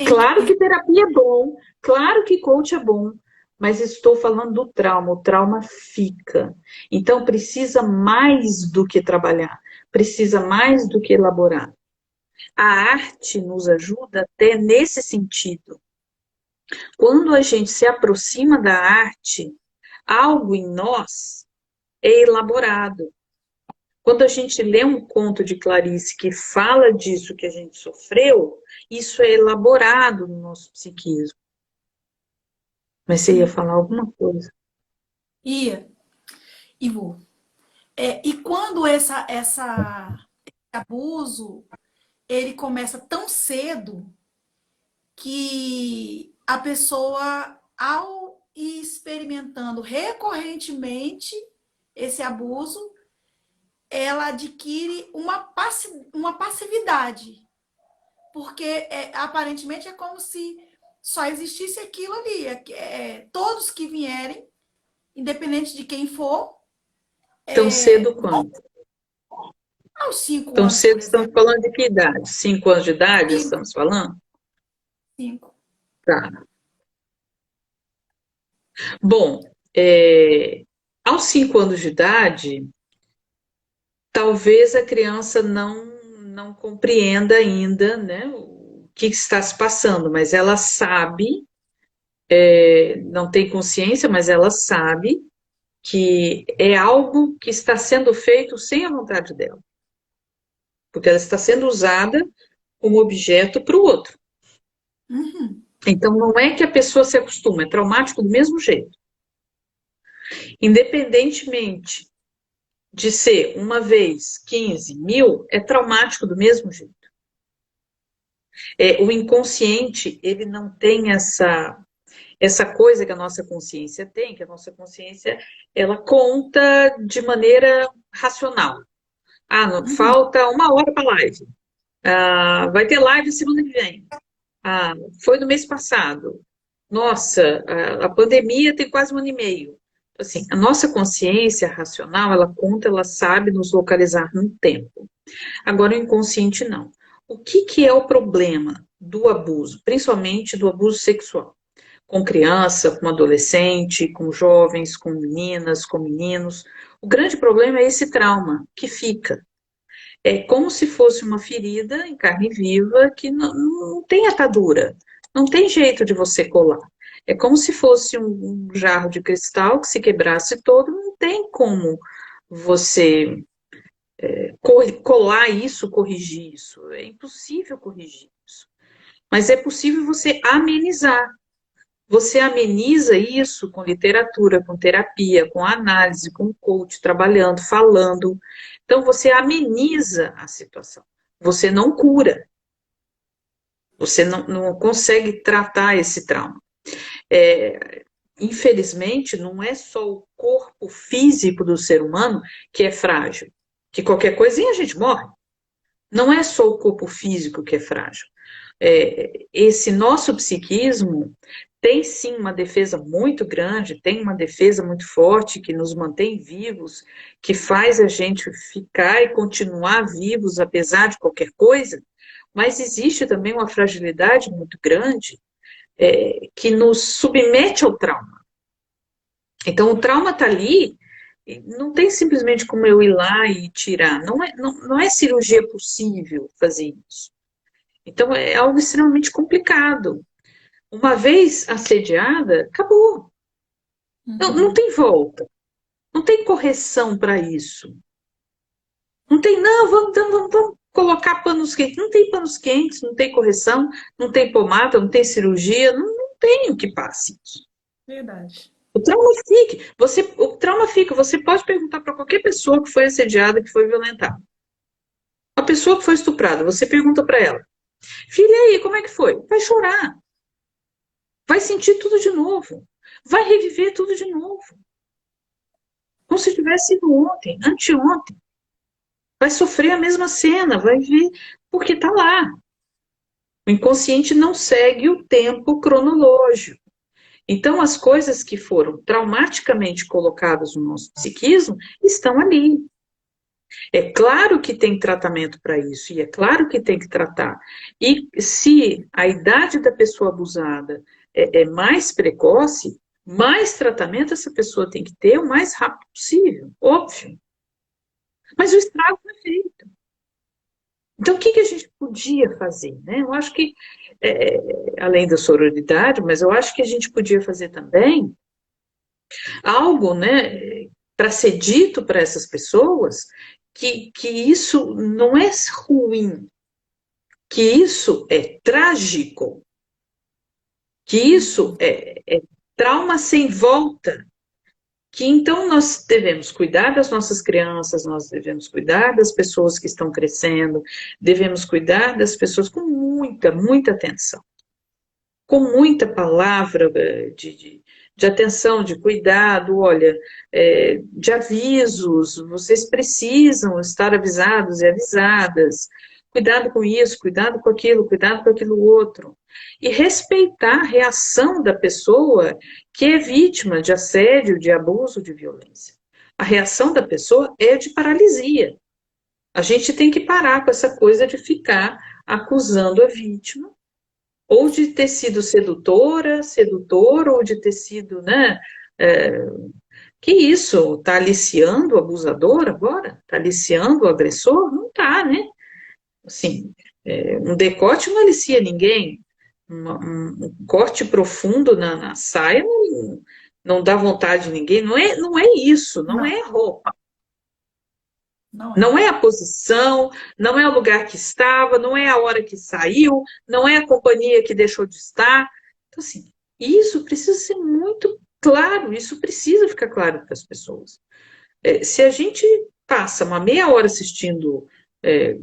Speaker 2: Claro que terapia é bom, claro que coach é bom, mas estou falando do trauma, o trauma fica. Então precisa mais do que trabalhar, precisa mais do que elaborar. A arte nos ajuda até nesse sentido. Quando a gente se aproxima da arte, algo em nós é elaborado. Quando a gente lê um conto de Clarice que fala disso que a gente sofreu, isso é elaborado no nosso psiquismo. Mas você ia falar alguma coisa?
Speaker 1: Ia, Ivo. E quando esse abuso ele começa tão cedo que a pessoa, ao ir experimentando recorrentemente esse abuso, ela adquire uma passividade. Porque aparentemente é como se só existisse aquilo ali. Todos que vierem, independente de quem for.
Speaker 2: Tão cedo quanto?
Speaker 1: Aos 5
Speaker 2: Tão
Speaker 1: anos, por
Speaker 2: cedo, estamos
Speaker 1: exemplo.
Speaker 2: falando de que idade? 5 anos de idade,
Speaker 1: 5.
Speaker 2: estamos falando?
Speaker 1: 5.
Speaker 2: Tá. Bom, aos 5 anos de idade, talvez a criança não compreenda ainda, né, o que está se passando, mas ela sabe, não tem consciência, mas ela sabe que é algo que está sendo feito sem a vontade dela, porque ela está sendo usada como objeto para o outro.
Speaker 1: Uhum.
Speaker 2: Então, não é que a pessoa se acostuma, é traumático do mesmo jeito. Independentemente de ser uma vez 15 mil, é traumático do mesmo jeito. O inconsciente, ele não tem essa coisa que a nossa consciência tem, que a nossa consciência, ela conta de maneira racional. Ah,
Speaker 1: Uhum.
Speaker 2: falta uma hora para live. Ah, vai ter live semana que vem. Ah, foi no mês passado. Nossa, a pandemia tem quase 1 ano e meio. Assim, a nossa consciência racional, ela conta, ela sabe nos localizar no tempo. Agora, o inconsciente não. O que que é o problema do abuso, principalmente do abuso sexual? Com criança, com adolescente, com jovens, com meninas, com meninos. O grande problema é esse trauma que fica. É como se fosse uma ferida em carne viva que não tem atadura, não tem jeito de você colar. É como se fosse um jarro de cristal que se quebrasse todo, não tem como você colar isso, corrigir isso. É impossível corrigir isso. Mas é possível você amenizar. Você ameniza isso com literatura, com terapia, com análise, com coach, trabalhando, falando. Então, você ameniza a situação. Você não cura. Você não consegue tratar esse trauma. Infelizmente, não é só o corpo físico do ser humano que é frágil, que qualquer coisinha a gente morre. Não é só o corpo físico que é frágil. Esse nosso psiquismo tem sim uma defesa muito grande, tem uma defesa muito forte que nos mantém vivos, que faz a gente ficar e continuar vivos apesar de qualquer coisa, mas existe também uma fragilidade muito grande que nos submete ao trauma. Então, o trauma está ali, não tem simplesmente como eu ir lá e tirar, não é cirurgia possível fazer isso. Então, é algo extremamente complicado. Uma vez assediada, acabou. Não
Speaker 1: Uhum.
Speaker 2: tem volta. Não tem correção para isso. Não tem, não, vamos colocar panos quentes. Não tem panos quentes, não tem correção, não tem pomada, não tem cirurgia, não tem o que passe isso.
Speaker 1: Verdade.
Speaker 2: O trauma fica, você pode perguntar para qualquer pessoa que foi assediada, que foi violentada. A pessoa que foi estuprada, você pergunta para ela, filha, e aí, como é que foi? Vai chorar, vai sentir tudo de novo, vai reviver tudo de novo. Como se tivesse sido ontem, anteontem. Vai sofrer a mesma cena, vai ver, porque está lá. O inconsciente não segue o tempo cronológico. Então, as coisas que foram traumaticamente colocadas no nosso psiquismo estão ali. É claro que tem tratamento para isso, e é claro que tem que tratar. E se a idade da pessoa abusada é mais precoce, mais tratamento essa pessoa tem que ter o mais rápido possível, óbvio. Mas o estrago foi feito. Então, o que que a gente podia fazer, né? Eu acho que, além da sororidade, mas eu acho que a gente podia fazer também algo, né, para ser dito para essas pessoas que isso não é ruim, que isso é trágico, que isso é trauma sem volta, que então nós devemos cuidar das nossas crianças, nós devemos cuidar das pessoas que estão crescendo, devemos cuidar das pessoas com muita, muita atenção, com muita palavra de atenção, de cuidado, olha, de avisos, vocês precisam estar avisados e avisadas, cuidado com isso, cuidado com aquilo outro. E respeitar a reação da pessoa que é vítima de assédio, de abuso, de violência. A reação da pessoa é de paralisia. A gente tem que parar com essa coisa de ficar acusando a vítima ou de ter sido sedutora, sedutor, ou de ter sido, né? É, que isso? Está aliciando o abusador agora? Está aliciando o agressor? Não está, né? Assim, um decote não alicia ninguém. Um corte profundo na saia não dá vontade de ninguém. Não é isso, não
Speaker 1: Não.
Speaker 2: é roupa.
Speaker 1: Não é.
Speaker 2: Não é a posição, não é o lugar que estava, não é a hora que saiu, não é a companhia que deixou de estar. Então, assim, isso precisa ser muito claro, isso precisa ficar claro para as pessoas. Se a gente passa uma meia hora assistindo é,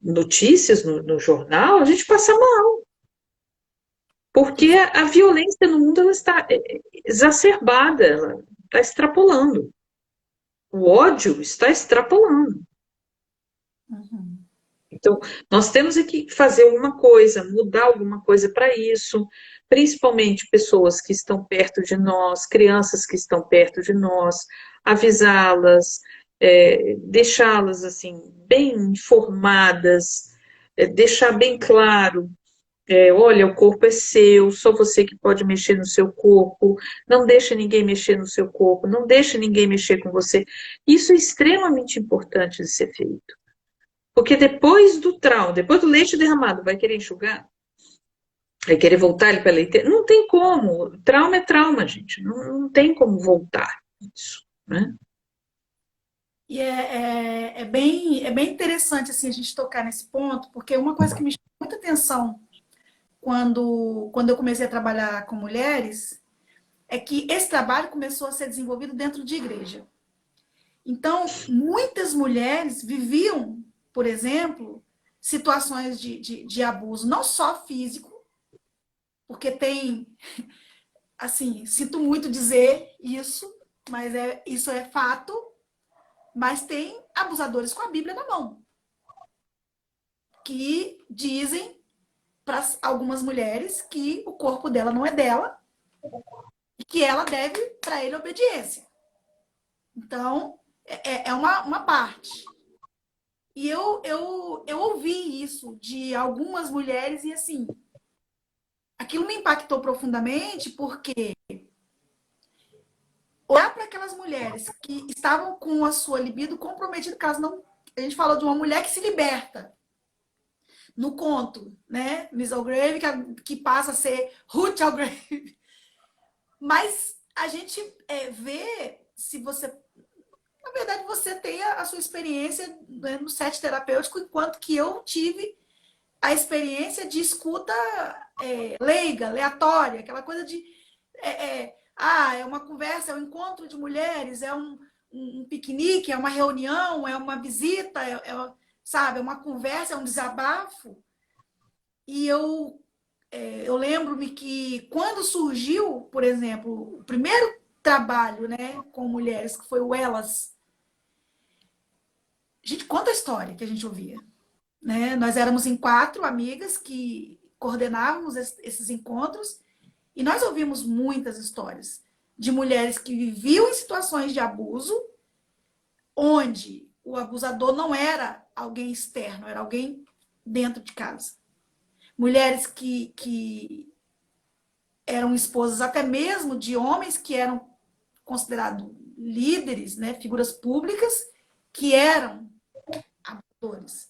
Speaker 2: notícias no jornal, a gente passa mal, porque a violência no mundo ela está exacerbada, ela está extrapolando. O ódio está extrapolando.
Speaker 1: Uhum.
Speaker 2: Então, nós temos que fazer alguma coisa, mudar alguma coisa para isso, principalmente pessoas que estão perto de nós, crianças que estão perto de nós, avisá-las, deixá-las assim bem informadas, deixar bem claro, olha, o corpo é seu, só você que pode mexer no seu corpo, não deixe ninguém mexer no seu corpo, não deixe ninguém mexer com você. Isso é extremamente importante de ser feito. Porque depois do trauma, depois do leite derramado, vai querer enxugar? Vai querer voltar ele para a leiteira? Não tem como. Trauma é trauma, gente. Não tem como voltar isso, né?
Speaker 1: E é bem interessante assim, a gente tocar nesse ponto, porque uma coisa que me chamou muita atenção quando eu comecei a trabalhar com mulheres é que esse trabalho começou a ser desenvolvido dentro de igreja. Então, muitas mulheres viviam, por exemplo, situações de abuso, não só físico, porque tem, assim, sinto muito dizer isso, mas isso é fato, mas tem abusadores com a Bíblia na mão, que dizem para algumas mulheres que o corpo dela não é dela e que ela deve para ele obediência. Então, é uma parte. E eu ouvi isso de algumas mulheres e, assim, aquilo me impactou profundamente porque olhar para aquelas mulheres que estavam com a sua libido comprometida, caso não... A gente falou de uma mulher que se liberta no conto, né? Miss Algrave, que passa a ser Ruth Algrave. Mas a gente vê, se você... Na verdade, você tem a sua experiência, né, no set terapêutico, enquanto que eu tive a experiência de escuta leiga, aleatória, aquela coisa de é uma conversa, é um encontro de mulheres, é um piquenique, é uma reunião, é uma visita, sabe, é uma conversa, é um desabafo. E eu lembro-me que quando surgiu, por exemplo, o primeiro trabalho, né, com mulheres, que foi o Elas, a gente conta a história que a gente ouvia. Né? Nós éramos em 4 amigas que coordenávamos esses encontros e nós ouvimos muitas histórias de mulheres que viviam em situações de abuso, onde o abusador não era alguém externo, era alguém dentro de casa. Mulheres que eram esposas até mesmo de homens que eram considerados líderes, né, figuras públicas, que eram abusadores.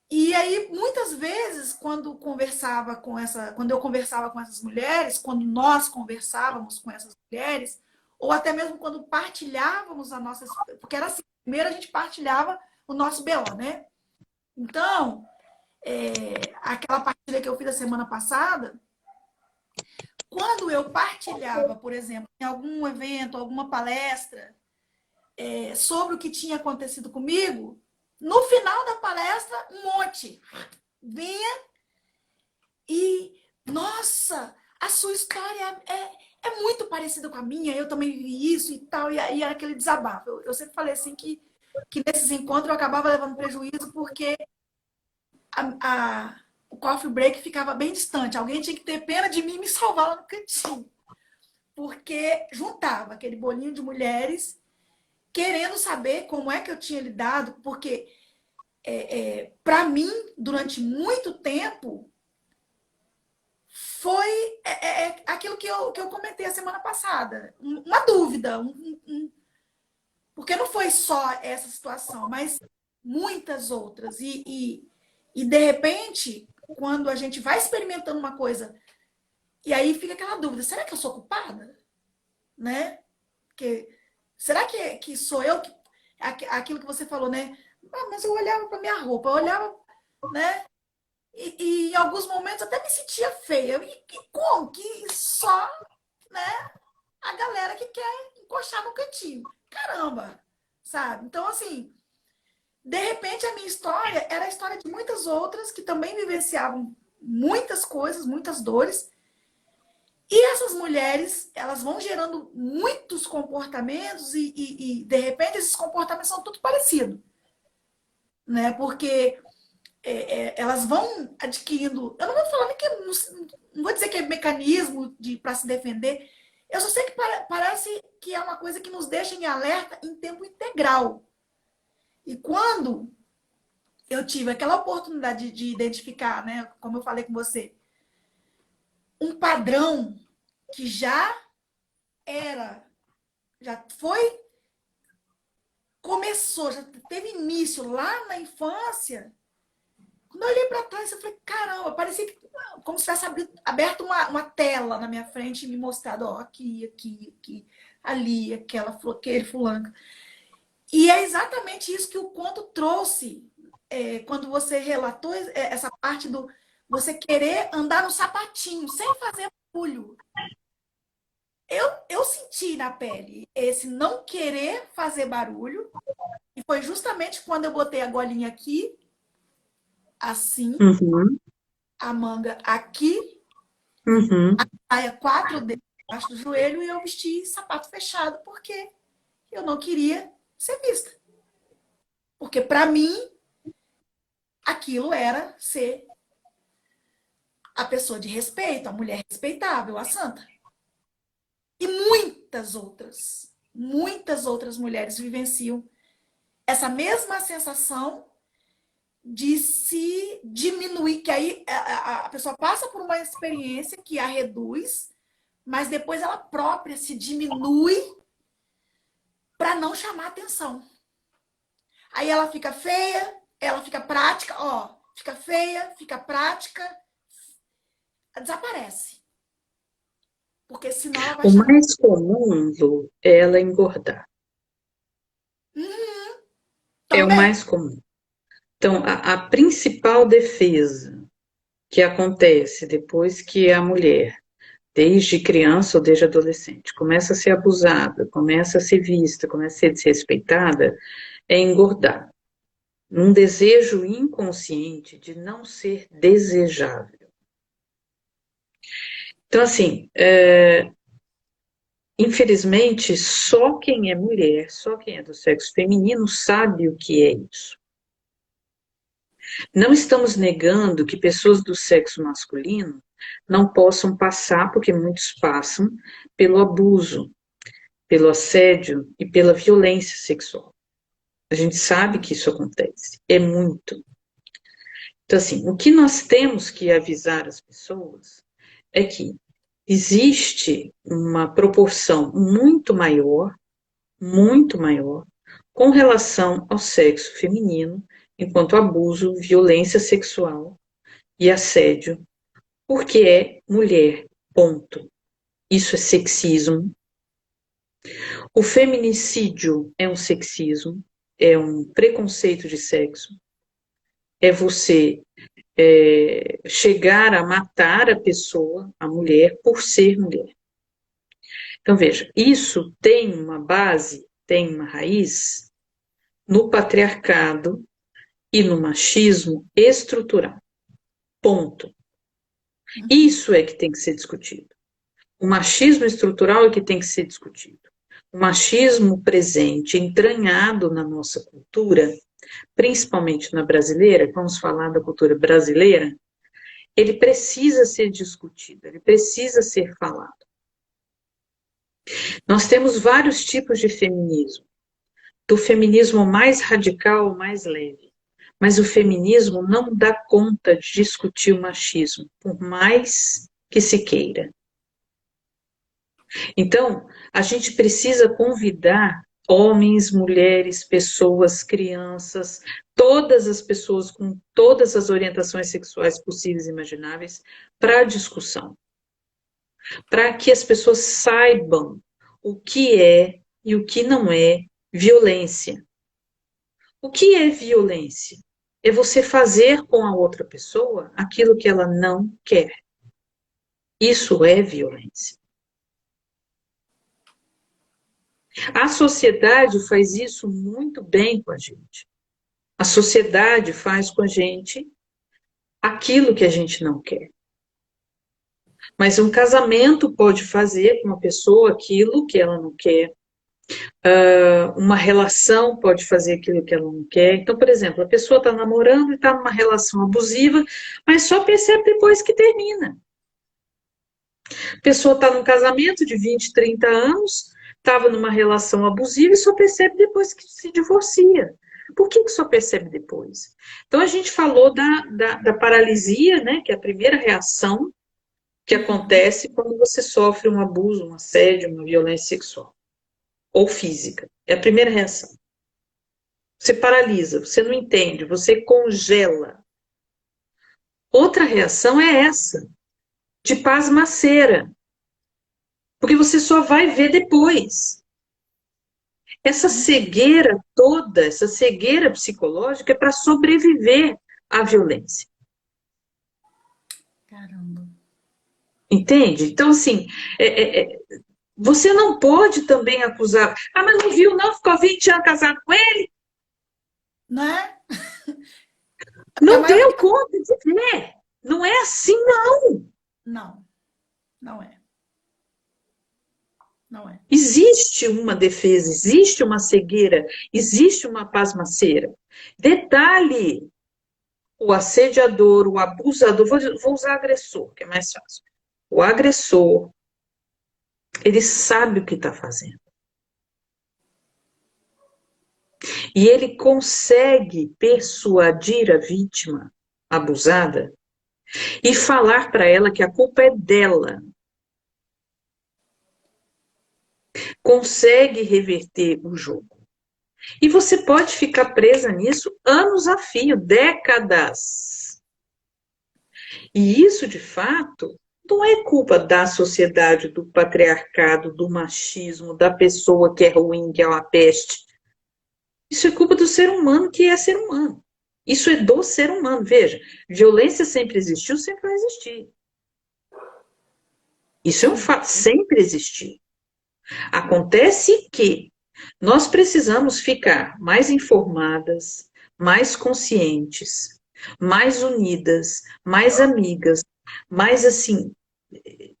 Speaker 1: E aí, muitas vezes, quando eu conversava com essas mulheres, quando nós conversávamos com essas mulheres, ou até mesmo quando partilhávamos a nossa... Porque era assim, primeiro a gente partilhava o nosso BO, né? Então, aquela partilha que eu fiz a semana passada, quando eu partilhava, por exemplo, em algum evento, alguma palestra, sobre o que tinha acontecido comigo, no final da palestra, um monte vinha e, nossa, a sua história é muito parecida com a minha, eu também vivi isso e tal, e era aquele desabafo. Eu sempre falei assim que nesses encontros eu acabava levando prejuízo porque o coffee break ficava bem distante. Alguém tinha que ter pena de mim e me salvar lá no cantinho. Porque juntava aquele bolinho de mulheres querendo saber como é que eu tinha lidado, porque para mim, durante muito tempo, foi aquilo que eu comentei a semana passada. Uma dúvida. Porque não foi só essa situação, mas muitas outras. De repente, quando a gente vai experimentando uma coisa, e aí fica aquela dúvida, será que eu sou culpada? Né? Porque, será que sou eu que... aquilo que você falou, né? Ah, mas eu olhava para minha roupa, eu olhava, né? E em alguns momentos até me sentia feia. E como que só, né, a galera que quer encoxar no cantinho? Caramba, sabe? Então, assim, de repente a minha história era a história de muitas outras que também vivenciavam muitas coisas, muitas dores. E essas mulheres, elas vão gerando muitos comportamentos e de repente, esses comportamentos são tudo parecidos, né? Porque elas vão adquirindo. Eu não vou falar nem que. Não vou dizer que é mecanismo para se defender. Eu só sei que parece que é uma coisa que nos deixa em alerta em tempo integral. E quando eu tive aquela oportunidade de identificar, né, como eu falei com você, um padrão que era, já foi, começou, já teve início lá na infância. Quando eu olhei para trás, eu falei, caramba, parecia que, como se tivesse aberto uma tela na minha frente e me mostrado, ó, aqui, ali, aquele fulano. E é exatamente isso que o conto trouxe, quando você relatou essa parte do você querer andar no sapatinho, sem fazer barulho. Eu senti na pele esse não querer fazer barulho, e foi justamente quando eu botei a golinha aqui, assim,
Speaker 2: Uhum,
Speaker 1: a manga aqui,
Speaker 2: uhum.
Speaker 1: saia 4 dedos abaixo do joelho e eu vesti sapato fechado, porque eu não queria ser vista. Porque para mim, aquilo era ser a pessoa de respeito, a mulher respeitável, a santa. E muitas outras mulheres vivenciam essa mesma sensação de se diminuir, que aí a pessoa passa por uma experiência que a reduz, mas depois ela própria se diminui para não chamar atenção. Aí ela fica feia, ela fica prática, ó, fica feia, fica prática, desaparece. Porque senão ela vai
Speaker 2: O
Speaker 1: chamar.
Speaker 2: mais comum, Lu, é ela engordar. É o
Speaker 1: Também.
Speaker 2: mais comum. Então, a principal defesa que acontece depois que a mulher, desde criança ou desde adolescente, começa a ser abusada, começa a ser vista, começa a ser desrespeitada, é engordar. Num desejo inconsciente de não ser desejável. Então, assim, infelizmente, só quem é mulher, só quem é do sexo feminino sabe o que é isso. Não estamos negando que pessoas do sexo masculino não possam passar, porque muitos passam, pelo abuso, pelo assédio e pela violência sexual. A gente sabe que isso acontece, é muito. Então, assim, o que nós temos que avisar as pessoas é que existe uma proporção muito maior, com relação ao sexo feminino, enquanto abuso, violência sexual e assédio, porque é mulher, ponto. Isso é sexismo. O feminicídio é um sexismo, é um preconceito de sexo, é você chegar a matar a pessoa, a mulher, por ser mulher. Então, veja, isso tem uma base, tem uma raiz no patriarcado e no machismo estrutural. Ponto. Isso é que tem que ser discutido. O machismo estrutural é que tem que ser discutido. O machismo presente, entranhado na nossa cultura, principalmente na brasileira, vamos falar da cultura brasileira, ele precisa ser discutido, ele precisa ser falado. Nós temos vários tipos de feminismo, do feminismo mais radical ao mais leve. Mas o feminismo não dá conta de discutir o machismo, por mais que se queira. Então, a gente precisa convidar homens, mulheres, pessoas, crianças, todas as pessoas com todas as orientações sexuais possíveis e imagináveis para a discussão, para que as pessoas saibam o que é e o que não é violência. O que é violência? É você fazer com a outra pessoa aquilo que ela não quer. Isso é violência. A sociedade faz isso muito bem com a gente. A sociedade faz com a gente aquilo que a gente não quer. Mas um casamento pode fazer com uma pessoa aquilo que ela não quer. Uma relação pode fazer aquilo que ela não quer. Então, por exemplo, a pessoa está namorando e está numa relação abusiva, mas só percebe depois que termina. A pessoa está num casamento de 20, 30 anos, estava numa relação abusiva e só percebe depois que se divorcia. Por que só percebe depois? Então, a gente falou da paralisia, né, que é a primeira reação que acontece quando você sofre um abuso, um assédio, uma violência sexual ou física. É a primeira reação. Você paralisa, você não entende, você congela. Outra reação é essa, de pasmaceira, porque você só vai ver depois. Essa cegueira toda, essa cegueira psicológica é para sobreviver à violência.
Speaker 1: Caramba.
Speaker 2: Entende? Então, assim, você não pode também acusar. Ah, mas não viu, não? Ficou 20 anos casado com ele?
Speaker 1: Né? É a
Speaker 2: Não
Speaker 1: maioria.
Speaker 2: deu conta de ver. Não é assim, não.
Speaker 1: Não, não é. Não é.
Speaker 2: Existe uma defesa, existe uma cegueira, existe uma pasmaceira. Detalhe, o assediador, o abusador, vou usar agressor, que é mais fácil. O agressor, ele sabe o que está fazendo. E ele consegue persuadir a vítima abusada e falar para ela que a culpa é dela. Consegue reverter o jogo. E você pode ficar presa nisso anos a fio, décadas. E isso, de fato, não é culpa da sociedade, do patriarcado, do machismo, da pessoa que é ruim, que é uma peste. Isso é culpa do ser humano que é ser humano. Isso é do ser humano. Veja, violência sempre existiu, sempre vai existir. Isso é um fato, sempre existiu. Acontece que nós precisamos ficar mais informadas, mais conscientes, mais unidas, mais amigas, mais assim,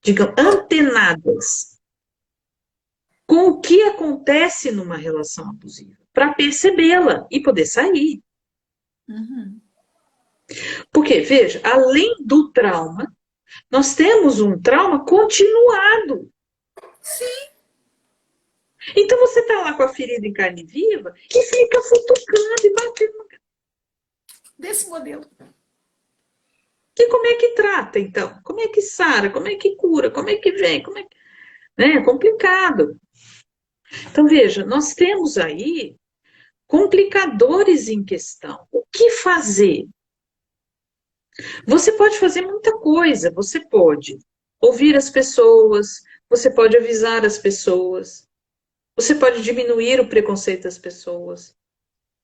Speaker 2: digamos, antenadas com o que acontece numa relação abusiva, para percebê-la e poder sair.
Speaker 1: Uhum.
Speaker 2: Porque, veja, além do trauma, nós temos um trauma continuado.
Speaker 1: Sim.
Speaker 2: Então você está lá com a ferida em carne viva e fica futucando e batendo.
Speaker 1: Desse modelo.
Speaker 2: E como é que trata, então? Como é que sara? Como é que cura? Como é que vem? Como é que... Né? É complicado. Então, veja, nós temos aí complicadores em questão. O que fazer? Você pode fazer muita coisa. Você pode ouvir as pessoas, você pode avisar as pessoas, você pode diminuir o preconceito das pessoas.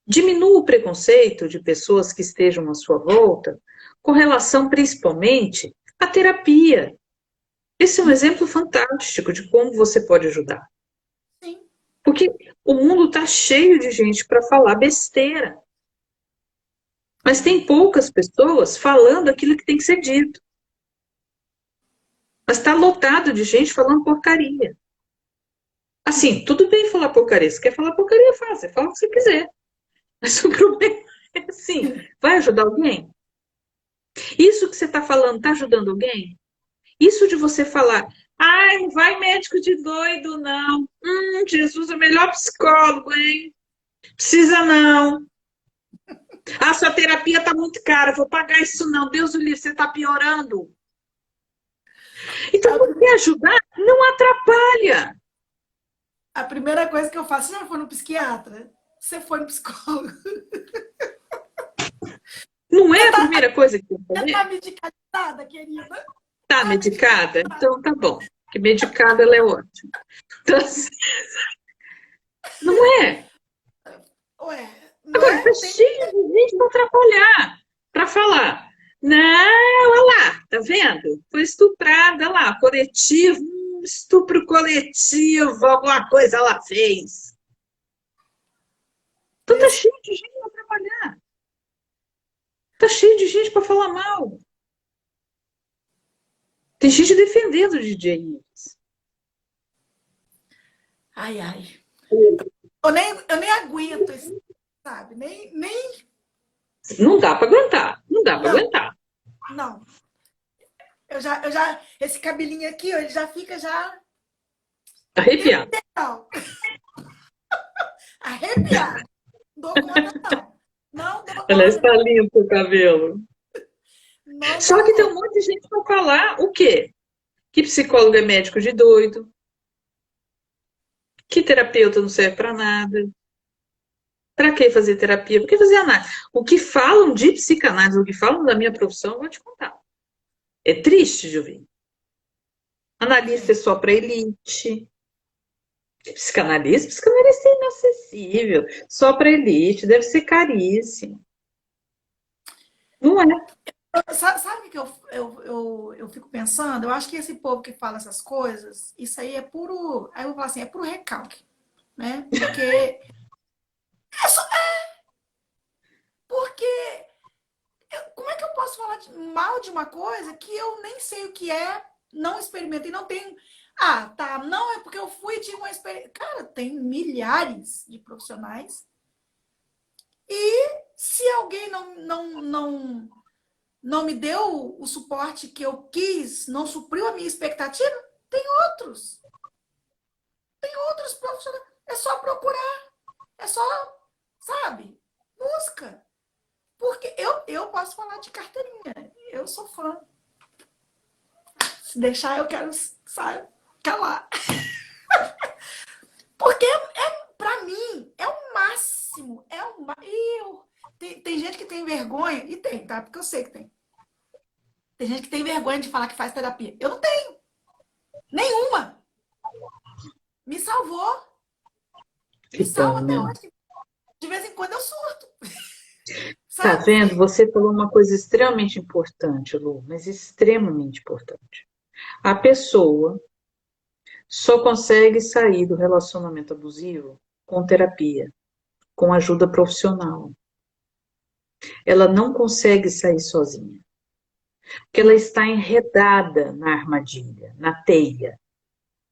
Speaker 2: Diminua o preconceito de pessoas que estejam à sua volta com relação principalmente à terapia. Esse é um exemplo fantástico de como você pode ajudar.
Speaker 1: Sim.
Speaker 2: Porque o mundo está cheio de gente para falar besteira. Mas tem poucas pessoas falando aquilo que tem que ser dito. Mas está lotado de gente falando porcaria. Assim, tudo bem falar porcaria. Se quer falar porcaria, faz. Você fala o que você quiser. Mas o problema é assim, vai ajudar alguém? Isso que você está falando está ajudando alguém? Isso de você falar, ai, não vai médico de doido, não. Jesus é o melhor psicólogo, hein? Precisa não. Ah, sua terapia está muito cara, vou pagar isso não. Deus o livre, você está piorando. Então, você ajudar não atrapalha.
Speaker 1: A primeira coisa que eu faço, você já foi no psiquiatra? Você foi no psicólogo?
Speaker 2: Não é a primeira coisa que eu
Speaker 1: Você
Speaker 2: falei?
Speaker 1: tá medicalizada, querida?
Speaker 2: Tá medicada? Então tá bom. Que medicada ela é ótima. Então, assim, não é?
Speaker 1: Ué, não
Speaker 2: Agora,
Speaker 1: é?
Speaker 2: tá cheio de gente para atrapalhar, para falar. Não, olha lá, tá vendo? Foi estuprada lá, coletivo, estupro coletivo, alguma coisa ela fez. Então tá
Speaker 1: Desse,
Speaker 2: cheio de gente para atrapalhar. Tá cheio de gente para falar mal. Tem gente defendendo o DJ Ives.
Speaker 1: ai, ai. Eu nem aguento isso, sabe? Nem,
Speaker 2: Não dá para aguentar, não dá para
Speaker 1: não,
Speaker 2: aguentar.
Speaker 1: não. Esse cabelinho aqui, ó, ele já fica já,
Speaker 2: Arrepiado.
Speaker 1: não, arrepiado. Não dou conta, não. Não dou
Speaker 2: Ela
Speaker 1: conta,
Speaker 2: está limpo o cabelo.
Speaker 1: não
Speaker 2: Só
Speaker 1: dou
Speaker 2: que tem um
Speaker 1: conta.
Speaker 2: monte de gente para falar o quê? Que psicólogo é médico de doido, que terapeuta não serve para nada. Para que fazer terapia? Por que fazer análise? O que falam de psicanálise, o que falam da minha profissão, eu vou te contar. É triste de ouvir. Analista é só para elite. Psicanalista é inacessível. Só para elite, deve ser caríssimo. Não é?
Speaker 1: Sabe o que eu fico pensando? Eu acho que esse povo que fala essas coisas, isso aí é puro. Aí eu vou falar assim, é puro recalque, né? Porque como é que eu posso falar mal de uma coisa que eu nem sei o que é, não experimentei, não tenho. Ah, tá, não é porque eu fui e tive uma experiência. Cara, tem milhares de profissionais. E se alguém não me deu o suporte que eu quis, não supriu a minha expectativa, tem outros. Tem outros profissionais. É só procurar. É só, sabe? Busca. Porque eu posso falar de carteirinha. Eu sou fã. Se deixar, eu quero, sabe, calar. Porque pra mim é o máximo. É o máximo. Tem gente que tem vergonha, e tem, tá? Porque eu sei que tem. Tem gente que tem vergonha de falar que faz terapia. Eu não tenho. Nenhuma. Me salvou. Me
Speaker 2: Que bom,
Speaker 1: salva até
Speaker 2: né?
Speaker 1: hoje. De vez em quando eu surto.
Speaker 2: Tá
Speaker 1: Sabe?
Speaker 2: vendo? Você falou uma coisa extremamente importante, Lu, mas extremamente importante. A pessoa só consegue sair do relacionamento abusivo com terapia, com ajuda profissional. Ela não consegue sair sozinha, porque ela
Speaker 1: Não.
Speaker 2: está enredada na armadilha, na teia.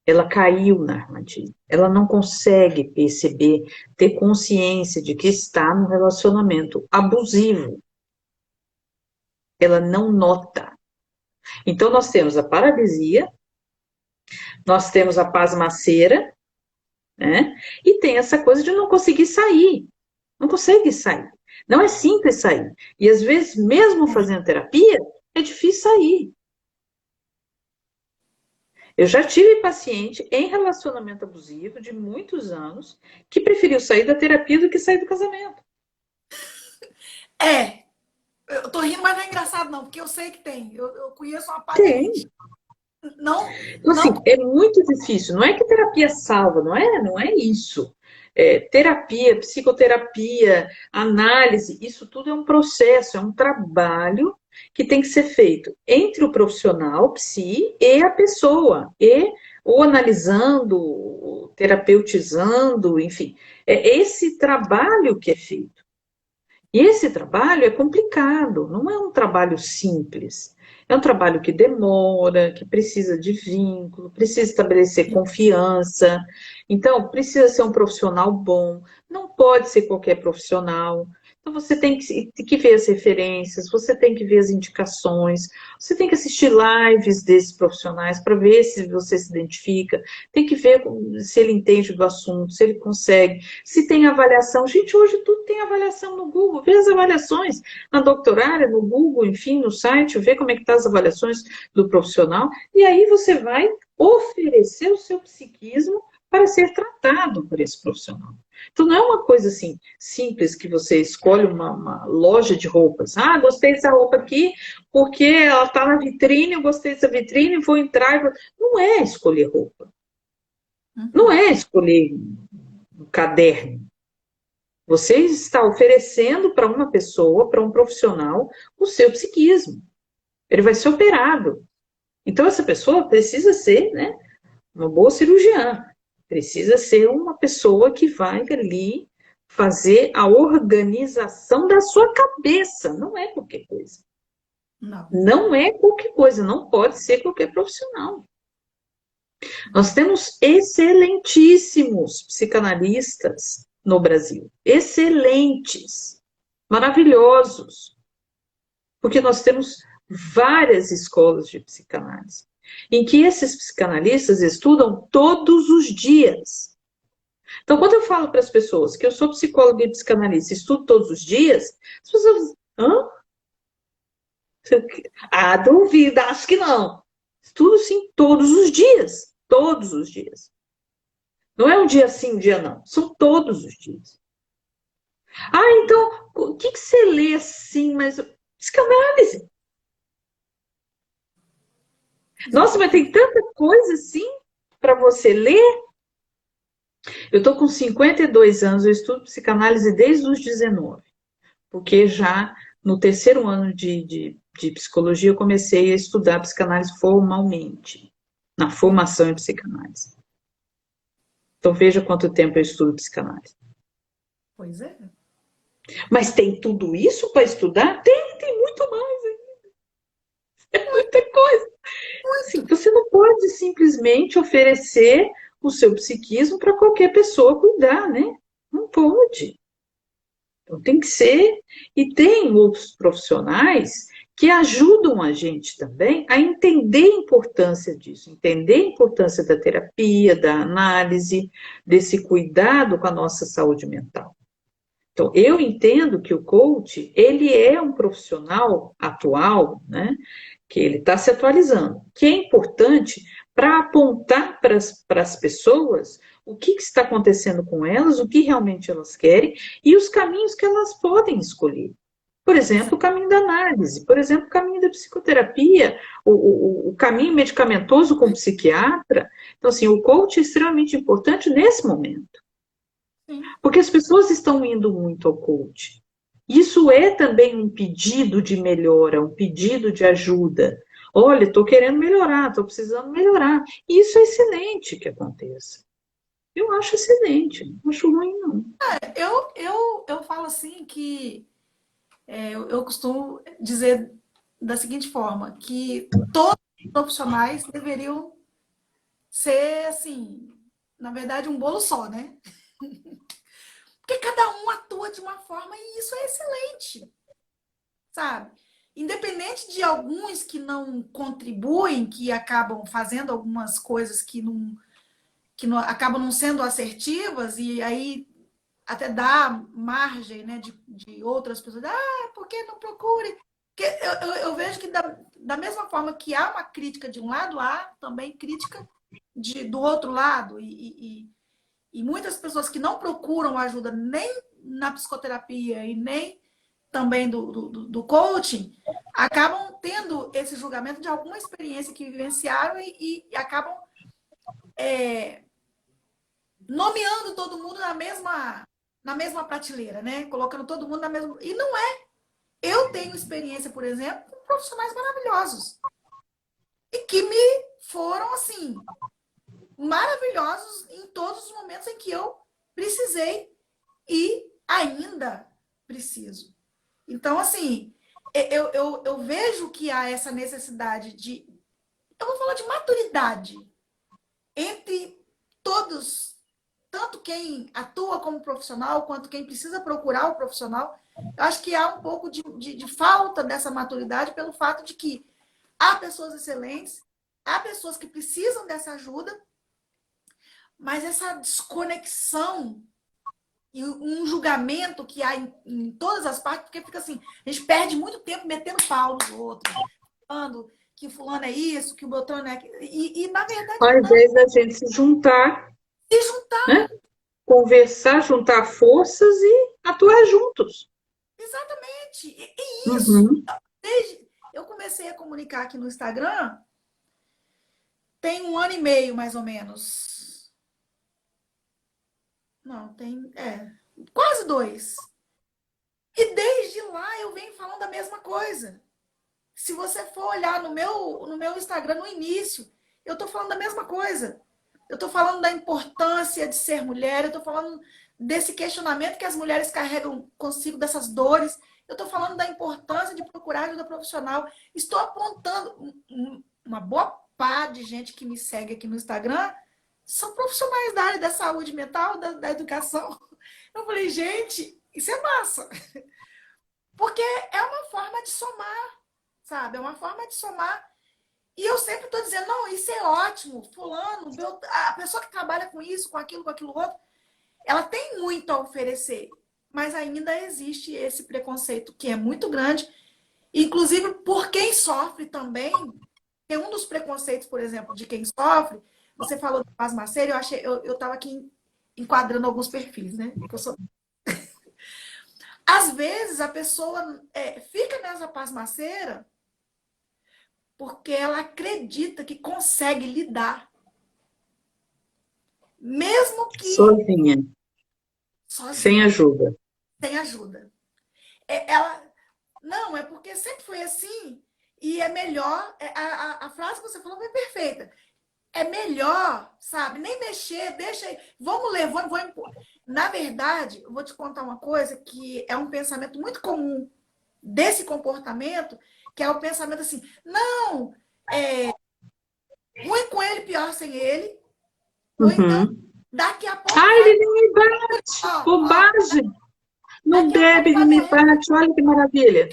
Speaker 2: Ela caiu na armadilha. Ela não consegue perceber, ter consciência de que está num relacionamento abusivo. Ela não nota. Então, nós temos a paralisia, nós temos a pasmaceira, né? E tem essa coisa de não conseguir sair. Não consegue sair. Não é simples sair. E às vezes, mesmo fazendo terapia, é difícil sair. Eu já tive paciente em relacionamento abusivo de muitos anos que preferiu sair da terapia do que sair do casamento.
Speaker 1: É. Eu tô rindo, mas não é engraçado, não, porque eu sei que tem. Eu conheço uma pá de
Speaker 2: Tem.
Speaker 1: gente. Não,
Speaker 2: Então, assim,
Speaker 1: não.
Speaker 2: é muito difícil. Não é que terapia salva, não é isso. É, terapia, psicoterapia, análise, isso tudo é um processo, é um trabalho que tem que ser feito entre o profissional, psi, e a pessoa, e ou analisando, ou terapeutizando, enfim. É esse trabalho que é feito. E esse trabalho é complicado, não é um trabalho simples. É um trabalho que demora, que precisa de vínculo, precisa estabelecer confiança. Então, precisa ser um profissional bom, não pode ser qualquer profissional. Então, você tem que ver as referências, você tem que ver as indicações, você tem que assistir lives desses profissionais para ver se você se identifica, tem que ver se ele entende do assunto, se ele consegue, se tem avaliação. Gente, hoje tudo tem avaliação no Google, vê as avaliações na doutorária, no Google, enfim, no site, vê como é que estão as avaliações do profissional, e aí você vai oferecer o seu psiquismo para ser tratado por esse profissional. Então não é uma coisa assim simples que você escolhe uma loja de roupas. Ah, gostei dessa roupa aqui porque ela está na vitrine, eu gostei dessa vitrine, vou entrar. Não é escolher roupa. Não
Speaker 1: Uhum.
Speaker 2: é escolher um caderno. Você está oferecendo para uma pessoa, para um profissional, o seu psiquismo. Ele vai ser operado. Então, essa pessoa precisa ser, né, uma boa cirurgiã. Precisa ser uma pessoa que vai ali fazer a organização da sua cabeça. Não é qualquer coisa.
Speaker 1: Não.
Speaker 2: Não é qualquer coisa. Não pode ser qualquer profissional. Nós temos excelentíssimos psicanalistas no Brasil. Excelentes. Maravilhosos. Porque nós temos várias escolas de psicanálise, em que esses psicanalistas estudam todos os dias. Então, quando eu falo para as pessoas que eu sou psicóloga e psicanalista, estudo todos os dias, as pessoas dizem, hã? Ah, duvido, acho que não. Estudo sim todos os dias. Todos os dias. Não é um dia sim, um dia não. São todos os dias. Ah, então, o que você lê assim, mas psicanálise? Nossa, mas tem tanta coisa assim para você ler. Eu estou com 52 anos, eu estudo psicanálise desde os 19, porque já no terceiro ano de psicologia eu comecei a estudar psicanálise formalmente, na formação em psicanálise. Então veja quanto tempo eu estudo psicanálise.
Speaker 1: Pois é.
Speaker 2: Mas tem tudo isso para estudar? Tem muito mais, é muita coisa. Assim, você não pode simplesmente oferecer o seu psiquismo para qualquer pessoa cuidar, né? Não pode. Então tem que ser, e tem outros profissionais que ajudam a gente também a entender a importância disso, entender a importância da terapia, da análise, desse cuidado com a nossa saúde mental. Então, eu entendo que o coach, ele é um profissional atual, né, que ele está se atualizando, que é importante para apontar para as pessoas o que está acontecendo com elas, o que realmente elas querem e os caminhos que elas podem escolher. Por exemplo, o caminho da análise, por exemplo, o caminho da psicoterapia, o caminho medicamentoso com o psiquiatra. Então, assim, o coach é extremamente importante nesse momento.
Speaker 1: Sim.
Speaker 2: Porque as pessoas estão indo muito ao coach. Isso é também um pedido de melhora, um pedido de ajuda. Olha, estou querendo melhorar, estou precisando melhorar. E isso é excelente que aconteça. Eu acho excelente, não acho ruim, não.
Speaker 1: Eu falo assim que eu costumo dizer da seguinte forma, que todos os profissionais deveriam ser, assim, na verdade, um bolo só, né? Porque cada um atua de uma forma e isso é excelente, sabe? Independente de alguns que não contribuem, que acabam fazendo algumas coisas que não acabam não sendo assertivas e aí até dá margem, né, de outras pessoas, por que não procure? Porque eu vejo que da mesma forma que há uma crítica de um lado, há também crítica do outro lado. E muitas pessoas que não procuram ajuda nem na psicoterapia e nem também do coaching, acabam tendo esse julgamento de alguma experiência que vivenciaram e acabam nomeando todo mundo na mesma prateleira, né? Colocando todo mundo na mesma. E não é. Eu tenho experiência, por exemplo, com profissionais maravilhosos e que me foram assim maravilhosos em todos os momentos em que eu precisei e ainda preciso. Então, assim, eu vejo que há essa necessidade eu vou falar de maturidade entre todos, tanto quem atua como profissional, quanto quem precisa procurar o profissional. Eu acho que há um pouco de falta dessa maturidade pelo fato de que há pessoas excelentes, há pessoas que precisam dessa ajuda, mas essa desconexão e um julgamento que há em todas as partes, porque fica assim, a gente perde muito tempo metendo pau nos outros, falando que fulano é isso, que o Beltrano é aquilo, e na verdade
Speaker 2: Ao
Speaker 1: não,
Speaker 2: invés da gente se juntar,
Speaker 1: se juntar.
Speaker 2: né? Conversar, juntar forças e atuar juntos.
Speaker 1: Exatamente. E isso,
Speaker 2: Uhum.
Speaker 1: desde eu comecei a comunicar aqui no Instagram, tem 1 ano e meio, mais ou menos. Não, tem. quase 2. E desde lá eu venho falando a mesma coisa. Se você for olhar no meu Instagram no início, eu estou falando da mesma coisa. Eu estou falando da importância de ser mulher, eu estou falando desse questionamento que as mulheres carregam consigo, dessas dores. Eu estou falando da importância de procurar ajuda profissional. Estou apontando uma boa parte de gente que me segue aqui no Instagram são profissionais da área da saúde mental, da educação. Eu falei, gente, isso é massa. Porque é uma forma de somar, sabe? É uma forma de somar. E eu sempre estou dizendo, não, isso é ótimo, fulano, a pessoa que trabalha com aquilo outro, ela tem muito a oferecer. Mas ainda existe esse preconceito que é muito grande, inclusive por quem sofre também. Tem um dos preconceitos, por exemplo, de quem sofre. Você falou de pasmaceira, eu estava aqui enquadrando alguns perfis, né? Que eu sou... Às vezes a pessoa fica nessa pasmaceira porque ela acredita que consegue lidar. Mesmo que
Speaker 2: Sozinha, sem
Speaker 1: sozinha,
Speaker 2: ajuda.
Speaker 1: sem ajuda. Ela, não, é porque sempre foi assim e é melhor. A frase que você falou foi perfeita. É melhor, sabe? Nem mexer, deixa aí. Vamos ler, vou impor. Na verdade, eu vou te contar uma coisa que é um pensamento muito comum desse comportamento, que é o pensamento assim, não, ruim com ele, pior sem ele, ou então,
Speaker 2: Uhum.
Speaker 1: daqui a pouco
Speaker 2: Ai,
Speaker 1: vai,
Speaker 2: ele nem me bate!
Speaker 1: ó,
Speaker 2: Bobagem! Não
Speaker 1: daqui a pouco
Speaker 2: bebe,
Speaker 1: vai
Speaker 2: não me
Speaker 1: morrer.
Speaker 2: bate, olha que maravilha.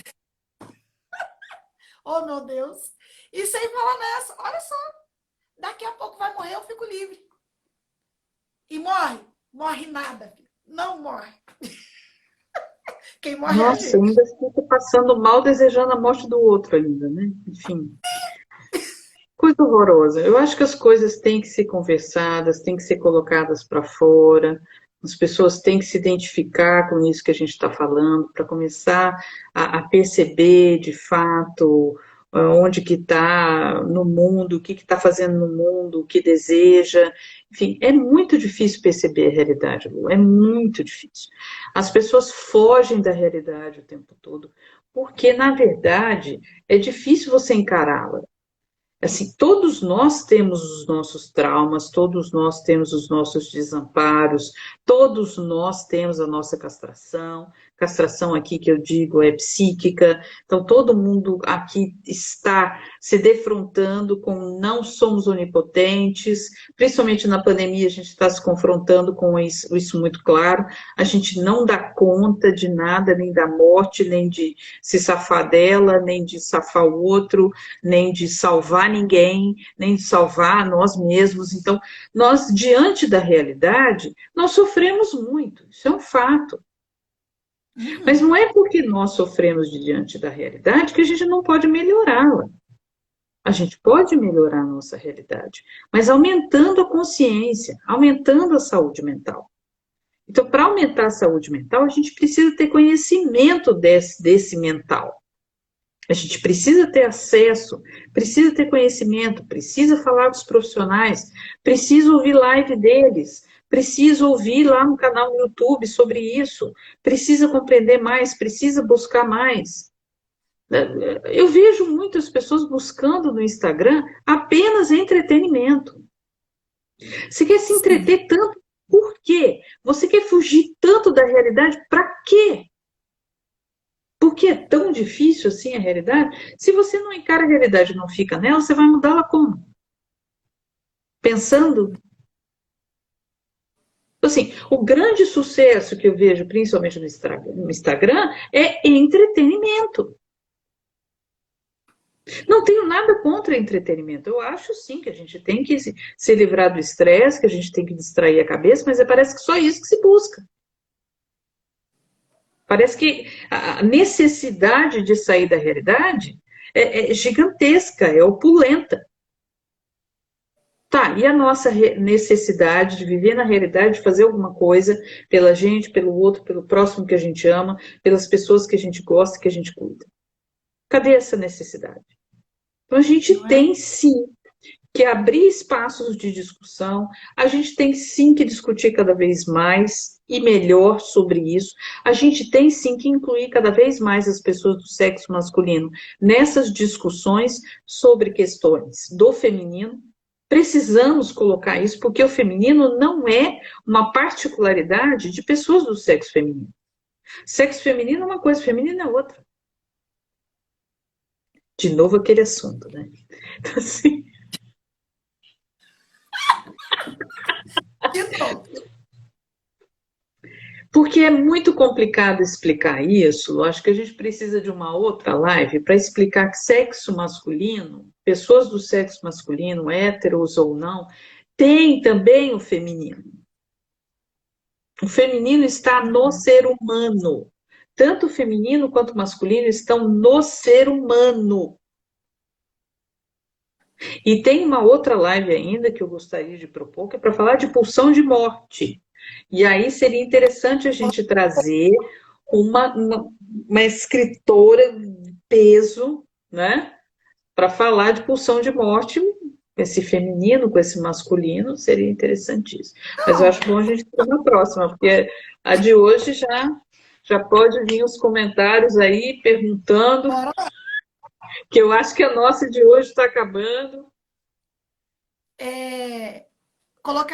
Speaker 1: Oh, meu Deus. E sem falar nessa, olha só, daqui a pouco vai morrer, eu fico livre. E morre? Morre nada, filho. Não morre. Quem morre é a
Speaker 2: Nossa,
Speaker 1: gente.
Speaker 2: ainda fica passando mal, desejando a morte do outro ainda, né? Enfim, coisa horrorosa. Eu acho que as coisas têm que ser conversadas, têm que ser colocadas para fora. As pessoas têm que se identificar com isso que a gente está falando, para começar a perceber de fato onde que está no mundo, o que está fazendo no mundo, o que deseja. Enfim, é muito difícil perceber a realidade, Lu, é muito difícil. As pessoas fogem da realidade o tempo todo, porque, na verdade, é difícil você encará-la. Assim, todos nós temos os nossos traumas, todos nós temos os nossos desamparos, todos nós temos a nossa castração. Castração aqui que eu digo é psíquica. Então, todo mundo aqui está se defrontando com não somos onipotentes, principalmente na pandemia a gente está se confrontando com isso muito claro. A gente não dá conta de nada, nem da morte, nem de se safar dela, nem de safar o outro, nem de salvar ninguém, nem de salvar nós mesmos. Então, nós, diante da realidade, nós sofremos muito, isso é um fato. Mas não é porque nós sofremos diante da realidade que a gente não pode melhorá-la. A gente pode melhorar a nossa realidade, mas aumentando a consciência, aumentando a saúde mental. Então, para aumentar a saúde mental, a gente precisa ter conhecimento desse mental. A gente precisa ter acesso, precisa ter conhecimento, precisa falar com os profissionais, precisa ouvir live deles, precisa ouvir lá no canal no YouTube sobre isso, precisa compreender mais, precisa buscar mais. Eu vejo muitas pessoas buscando no Instagram apenas entretenimento. Você quer se
Speaker 1: Sim.
Speaker 2: entreter tanto, por quê? Você quer fugir tanto da realidade, para quê? Por que é tão difícil assim a realidade? Se você não encara a realidade e não fica nela, você vai mudá-la como? Pensando? Assim, o grande sucesso que eu vejo, principalmente no Instagram, é entretenimento. Não tenho nada contra entretenimento. Eu acho sim que a gente tem que se livrar do estresse, que a gente tem que distrair a cabeça, mas parece que só isso que se busca. Parece que a necessidade de sair da realidade é gigantesca, é opulenta. Tá, e a nossa necessidade de viver na realidade, de fazer alguma coisa pela gente, pelo outro, pelo próximo que a gente ama, pelas pessoas que a gente gosta, que a gente cuida? Cadê essa necessidade? Então a gente
Speaker 1: Não é?
Speaker 2: tem sim que abrir espaços de discussão, a gente tem sim que discutir cada vez mais, e melhor sobre isso. A gente tem sim que incluir cada vez mais as pessoas do sexo masculino nessas discussões sobre questões do feminino. Precisamos colocar isso, porque o feminino não é uma particularidade de pessoas do sexo feminino. Sexo feminino é uma coisa, feminino é outra. De novo aquele assunto, né? Então, assim...
Speaker 1: De novo.
Speaker 2: Porque é muito complicado explicar isso. Acho que a gente precisa de uma outra live para explicar que sexo masculino, pessoas do sexo masculino, héteros ou não, tem também o feminino. O feminino está no ser humano. Tanto o feminino quanto o masculino estão no ser humano. E tem uma outra live ainda que eu gostaria de propor, que é para falar de pulsão de morte. E aí seria interessante a gente trazer uma escritora de peso, né, para falar de pulsão de morte, esse feminino com esse masculino, seria interessantíssimo. Mas eu acho bom a gente ter uma próxima, porque a de hoje já pode vir os comentários aí perguntando, que eu acho que a nossa de hoje está acabando.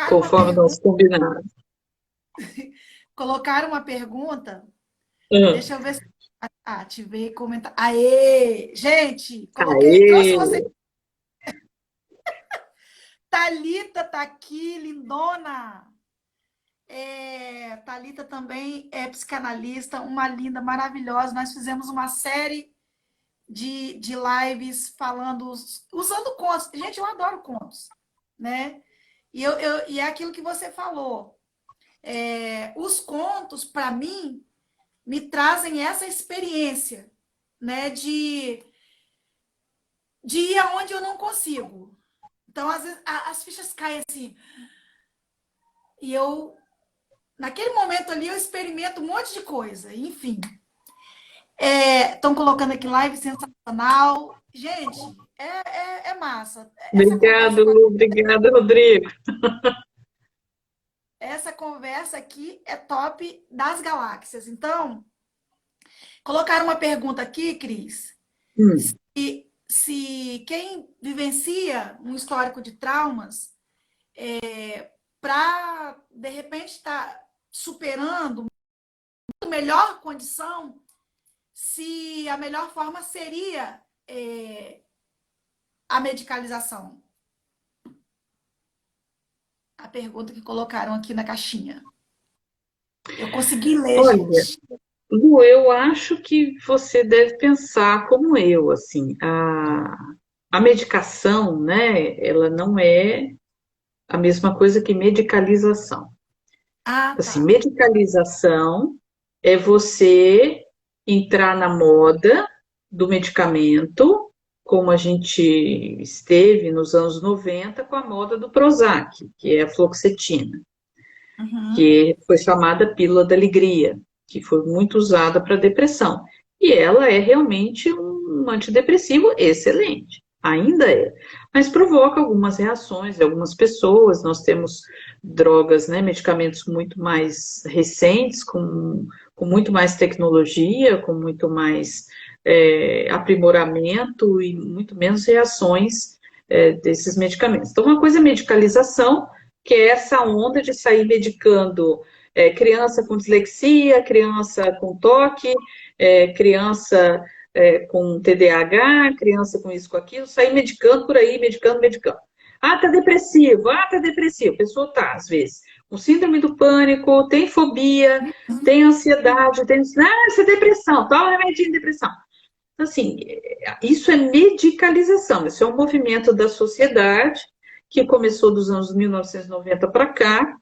Speaker 2: Conforme nós combinamos.
Speaker 1: Colocaram uma pergunta. Deixa eu ver se... ativei comentário. Aê! Gente, coloquei...
Speaker 2: Aê!
Speaker 1: Trouxe você... Thalita tá aqui, lindona! Thalita também é psicanalista, uma linda, maravilhosa. Nós fizemos uma série de lives falando, usando contos. Gente, eu adoro contos, né? E é aquilo que você falou. Os contos, para mim, me trazem essa experiência, né? De ir aonde eu não consigo. Então, às vezes, as fichas caem assim. E eu, naquele momento ali, eu experimento um monte de coisa. Enfim. Estão colocando aqui live sensacional. Gente, é massa.
Speaker 2: Obrigada, Rodrigo.
Speaker 1: Essa conversa aqui é top das galáxias. Então, colocaram uma pergunta aqui, Cris. Se quem vivencia um histórico de traumas, para, de repente, estar superando melhor condição, se a melhor forma seria a medicalização. A pergunta que colocaram aqui na caixinha. Eu consegui ler, gente.
Speaker 2: Lu, eu acho que você deve pensar como eu, assim, a medicação, né, ela não é a mesma coisa que medicalização. Assim,
Speaker 1: Tá.
Speaker 2: medicalização é você entrar na moda do medicamento, como a gente esteve nos anos 90 com a moda do Prozac, que é a fluoxetina, que foi chamada pílula da alegria, que foi muito usada para depressão. E ela é realmente um antidepressivo excelente, ainda é. Mas provoca algumas reações em algumas pessoas. Nós temos drogas, né, medicamentos muito mais recentes, com muito mais tecnologia, com muito mais aprimoramento e muito menos reações desses medicamentos. Então, uma coisa é medicalização, que é essa onda de sair medicando criança com dislexia, criança com toque, criança com TDAH, criança com isso, com aquilo, sair medicando por aí, medicando. Ah, tá depressivo, A pessoa tá, às vezes, com síndrome do pânico, tem fobia, tem ansiedade, tem... isso é depressão, toma remedinho de depressão. Assim, isso é medicalização, isso é um movimento da sociedade que começou dos anos 1990 para cá,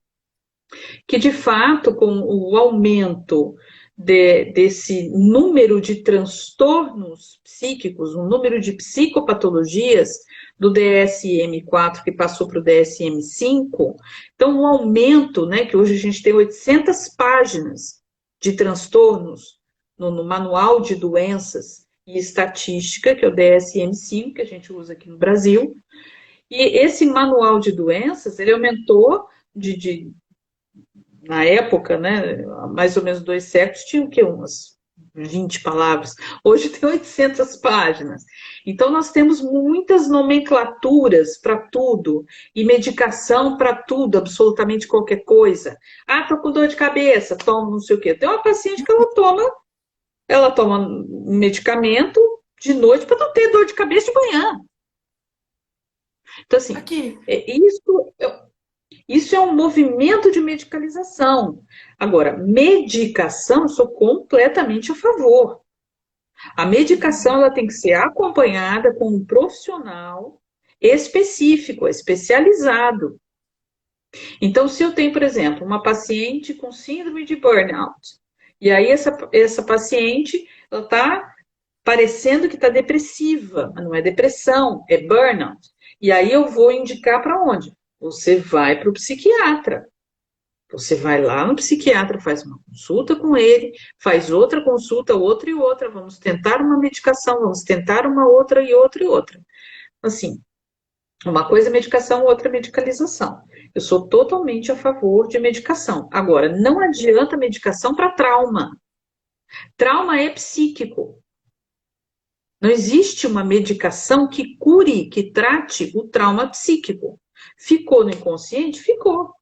Speaker 2: que de fato, com o aumento desse número de transtornos psíquicos, o número de psicopatologias do DSM-4 que passou para o DSM-5, então um aumento, né, que hoje a gente tem 800 páginas de transtornos no Manual de Doenças e Estatística, que é o DSM-5, que a gente usa aqui no Brasil. E esse manual de doenças, ele aumentou na época, né, há mais ou menos 2 séculos, tinha o quê? Umas 20 palavras. Hoje tem 800 páginas. Então, nós temos muitas nomenclaturas para tudo, e medicação para tudo, absolutamente qualquer coisa. Ah, tô com dor de cabeça, toma não sei o quê. Tem uma paciente que ela toma um medicamento de noite para não ter dor de cabeça de manhã. Então, assim,
Speaker 1: Aqui,
Speaker 2: isso é um movimento de medicalização. Agora, medicação, eu sou completamente a favor. A medicação ela tem que ser acompanhada com um profissional específico, especializado. Então, se eu tenho, por exemplo, uma paciente com síndrome de burnout, e aí essa paciente está parecendo que está depressiva, mas não é depressão, é burnout. E aí eu vou indicar para onde? Você vai para o psiquiatra. Você vai lá no psiquiatra, faz uma consulta com ele, faz outra consulta, outra e outra. Vamos tentar uma medicação, vamos tentar uma outra e outra e outra. Assim, uma coisa é medicação, outra é medicalização. Eu sou totalmente a favor de medicação. Agora, não adianta medicação para trauma. Trauma é psíquico. Não existe uma medicação que cure, que trate o trauma psíquico. Ficou no inconsciente? Ficou.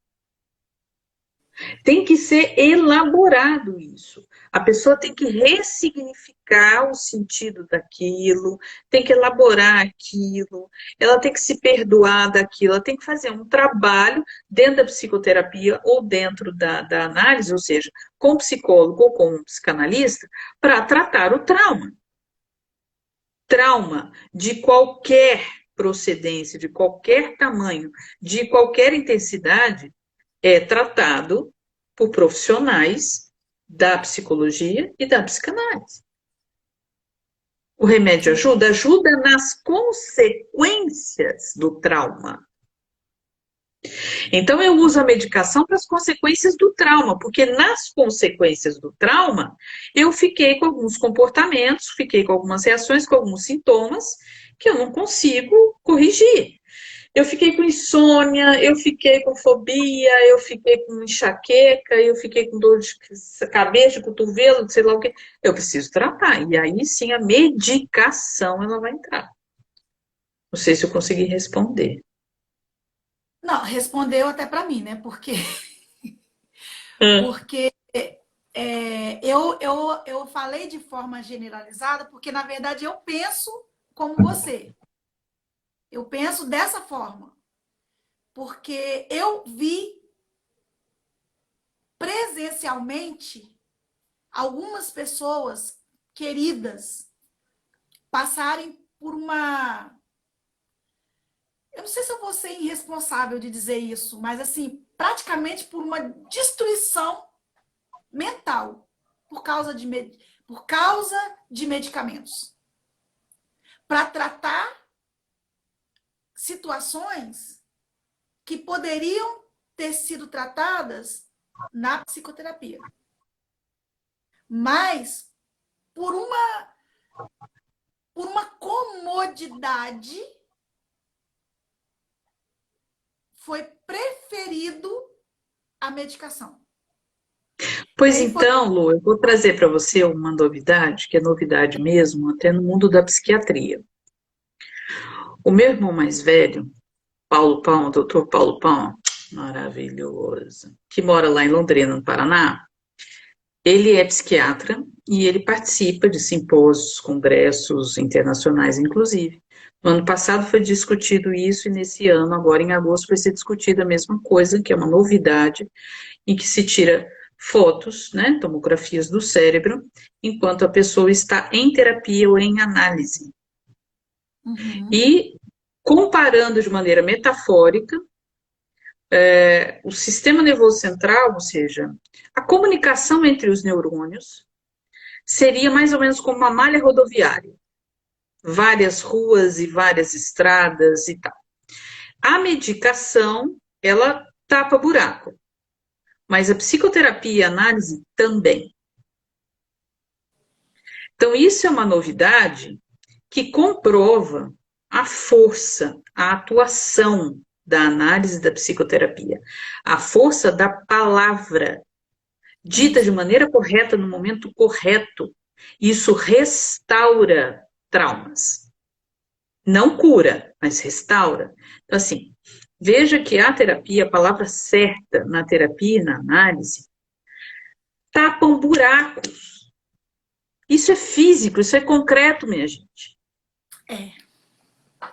Speaker 2: Tem que ser elaborado isso. A pessoa tem que ressignificar o sentido daquilo, tem que elaborar aquilo, ela tem que se perdoar daquilo, ela tem que fazer um trabalho dentro da psicoterapia ou dentro da análise, ou seja, com o psicólogo ou com o psicanalista, para tratar o trauma. Trauma de qualquer procedência, de qualquer tamanho, de qualquer intensidade, é tratado por profissionais da psicologia e da psicanálise. O remédio ajuda? Ajuda nas consequências do trauma. Então, eu uso a medicação para as consequências do trauma, porque nas consequências do trauma, eu fiquei com alguns comportamentos, fiquei com algumas reações, com alguns sintomas que eu não consigo corrigir. Eu fiquei com insônia, eu fiquei com fobia, eu fiquei com enxaqueca, eu fiquei com dor de cabeça, de cotovelo, sei lá o quê. Eu preciso tratar. E aí sim a medicação ela vai entrar. Não sei se eu consegui responder.
Speaker 1: não, respondeu até para mim, né?
Speaker 2: Ah,
Speaker 1: Porque eu falei de forma generalizada, porque na verdade eu penso como você. Eu penso dessa forma. Porque eu vi presencialmente algumas pessoas queridas passarem por uma. Eu não sei se eu vou ser irresponsável de dizer isso, mas assim, praticamente por uma destruição mental por causa de medicamentos. Para tratar situações que poderiam ter sido tratadas na psicoterapia. Mas por uma comodidade foi preferido a medicação.
Speaker 2: pois então, Lu, eu vou trazer para você uma novidade, que é novidade mesmo, até no mundo da psiquiatria. O meu irmão mais velho, Paulo Pão, o doutor Paulo Pão, maravilhoso, que mora lá em Londrina, no Paraná, ele é psiquiatra e ele participa de simpósios, congressos internacionais, inclusive. No ano passado foi discutido isso e nesse ano, agora em agosto, vai ser discutida a mesma coisa, que é uma novidade, em que se tira fotos, né, tomografias do cérebro, enquanto a pessoa está em terapia ou em análise.
Speaker 1: Uhum.
Speaker 2: E comparando de maneira metafórica, o sistema nervoso central, ou seja, a comunicação entre os neurônios, seria mais ou menos como uma malha rodoviária. Várias ruas e várias estradas e tal. A medicação, ela tapa buraco. Mas a psicoterapia e a análise também. Então, isso é uma novidade que comprova a força, a atuação da análise da psicoterapia. A força da palavra, dita de maneira correta, no momento correto. Isso restaura traumas. Não cura, mas restaura. Então, assim, veja que a terapia, a palavra certa na terapia e na análise, tapam buracos. Isso é físico, isso é concreto, minha gente.
Speaker 1: É.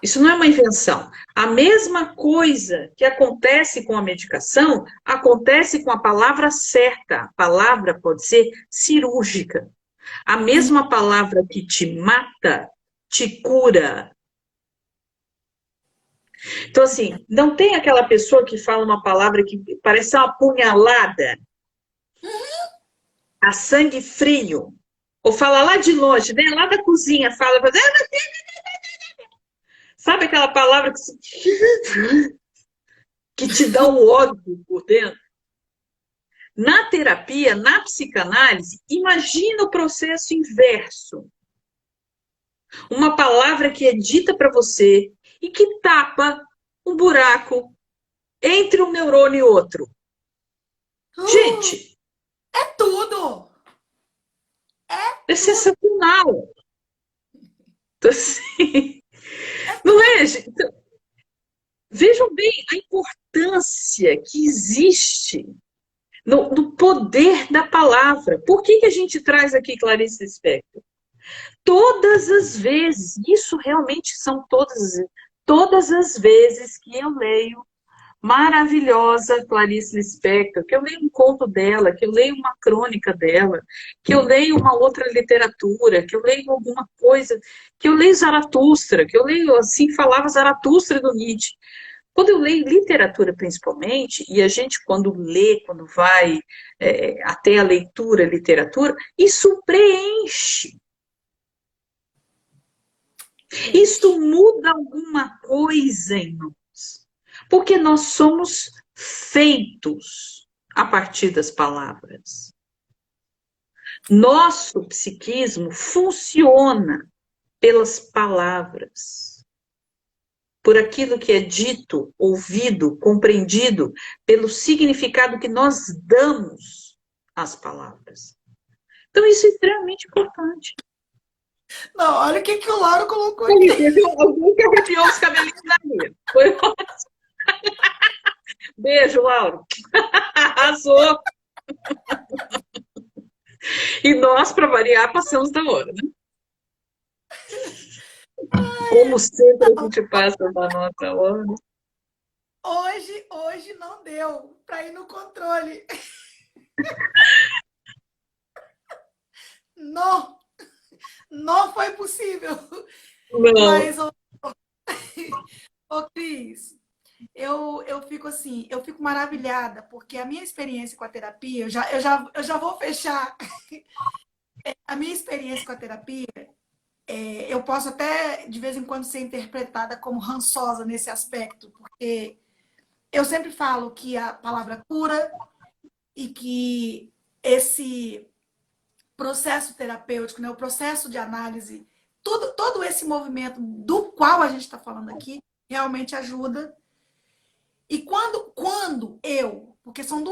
Speaker 2: Isso não é uma invenção. A mesma coisa que acontece com a medicação, acontece com a palavra certa. A palavra pode ser cirúrgica. A mesma palavra que te mata, te cura. Então, assim, não tem aquela pessoa que fala uma palavra que parece uma punhalada, a sangue frio, ou fala lá de longe, né? Lá da cozinha, fala, sabe aquela palavra que te dá um ódio por dentro? Na terapia, na psicanálise, imagina o processo inverso. Uma palavra que é dita para você e que tapa um buraco entre um neurônio e outro. Gente,
Speaker 1: É tudo!
Speaker 2: é sensacional. Então, assim, não é, gente? Então, vejam bem a importância que existe no poder da palavra. Por que a gente traz aqui Clarice Lispector? Todas as vezes, isso realmente são todas as vezes que eu leio maravilhosa Clarice Lispector, que eu leio um conto dela, que eu leio uma crônica dela, que eu leio uma outra literatura, que eu leio alguma coisa, que eu leio Zaratustra, que eu leio, assim, falava Zaratustra do Nietzsche. Quando eu leio literatura, principalmente, e a gente, quando lê, quando vai até a leitura, literatura, isso preenche. Isso muda alguma coisa em nós. Porque nós somos feitos a partir das palavras. Nosso psiquismo funciona pelas palavras. Por aquilo que é dito, ouvido, compreendido, pelo significado que nós damos às palavras. Então, isso é extremamente importante.
Speaker 1: Não, olha o que o Lauro colocou aqui.
Speaker 2: Alguém que arrepiou os cabelinhos da minha. Foi ótimo. Beijo, Lauro. Arrasou. E nós, para variar, passamos da hora, né? Como sempre, a gente passa da nossa hora.
Speaker 1: Hoje não deu para ir no controle. Não, não foi possível.
Speaker 2: Não.
Speaker 1: Mas, ô Cris, eu fico assim, eu fico maravilhada, porque a minha experiência com a terapia, eu já vou fechar. A minha experiência com a terapia, eu posso até, de vez em quando, ser interpretada como rançosa nesse aspecto, porque eu sempre falo que a palavra cura e que esse processo terapêutico, né, o processo de análise, todo esse movimento do qual a gente está falando aqui, realmente ajuda. E quando eu, porque são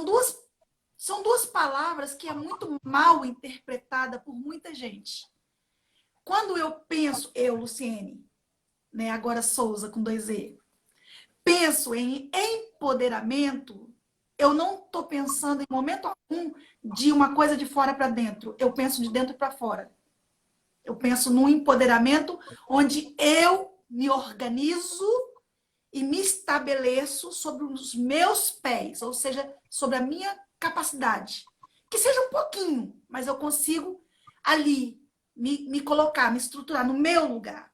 Speaker 1: duas palavras que é muito mal interpretada por muita gente. Quando eu penso, Luciene, né, agora Souza com 2E, penso em empoderamento, eu não estou pensando em momento algum de uma coisa de fora para dentro. Eu penso de dentro para fora. Eu penso num empoderamento onde eu me organizo e me estabeleço sobre os meus pés, ou seja, sobre a minha capacidade. Que seja um pouquinho, mas eu consigo ali me colocar, me estruturar no meu lugar.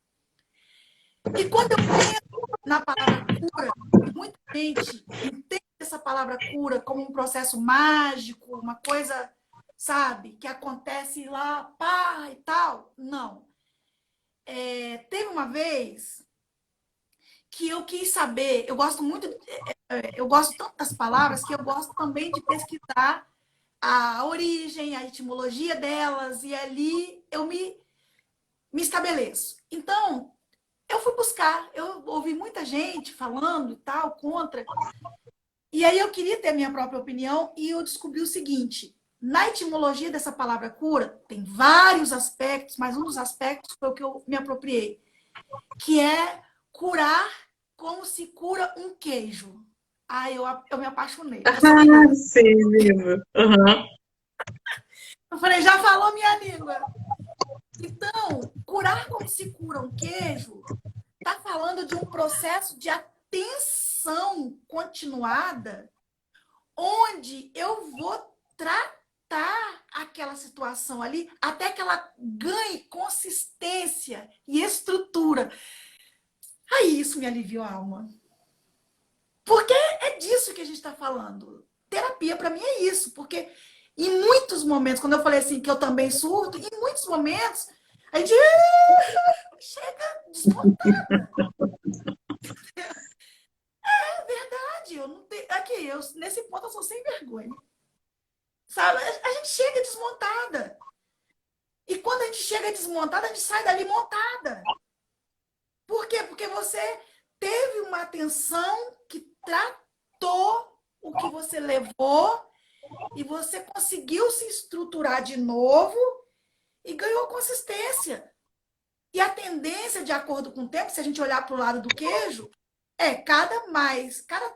Speaker 1: E quando eu penso na palavra cura, muita gente entende essa palavra cura como um processo mágico, uma coisa, sabe, que acontece lá, pá, e tal. Não. Teve uma vez que eu quis saber, eu gosto muito, eu gosto tanto das palavras que eu gosto também de pesquisar a origem, a etimologia delas, e ali eu me estabeleço. Então, eu fui buscar, eu ouvi muita gente falando e tal, contra. E aí eu queria ter a minha própria opinião e eu descobri o seguinte: na etimologia dessa palavra cura, tem vários aspectos, mas um dos aspectos foi o que eu me apropriei, que é curar como se cura um queijo. Aí eu me apaixonei, porque eu sou
Speaker 2: Ah,
Speaker 1: mineira.
Speaker 2: sim, lindo. Aham.
Speaker 1: Eu falei, já falou minha língua. Então, curar como se cura um queijo está falando de um processo de atenção continuada, onde eu vou tratar aquela situação ali até que ela ganhe consistência e estrutura. Aí isso me aliviou a alma. Porque é disso que a gente está falando. Terapia, para mim, é isso. Porque em muitos momentos, quando eu falei assim que eu também surto, em muitos momentos a gente chega desmontada. É verdade. Eu não tenho... Aqui, nesse ponto eu sou sem vergonha. Sabe? A gente chega desmontada. E quando a gente chega desmontada, a gente sai dali montada. Por quê? Porque você teve uma atenção que tratou o que você levou e você conseguiu se estruturar de novo e ganhou consistência. E a tendência, de acordo com o tempo, se a gente olhar para o lado do queijo, é cada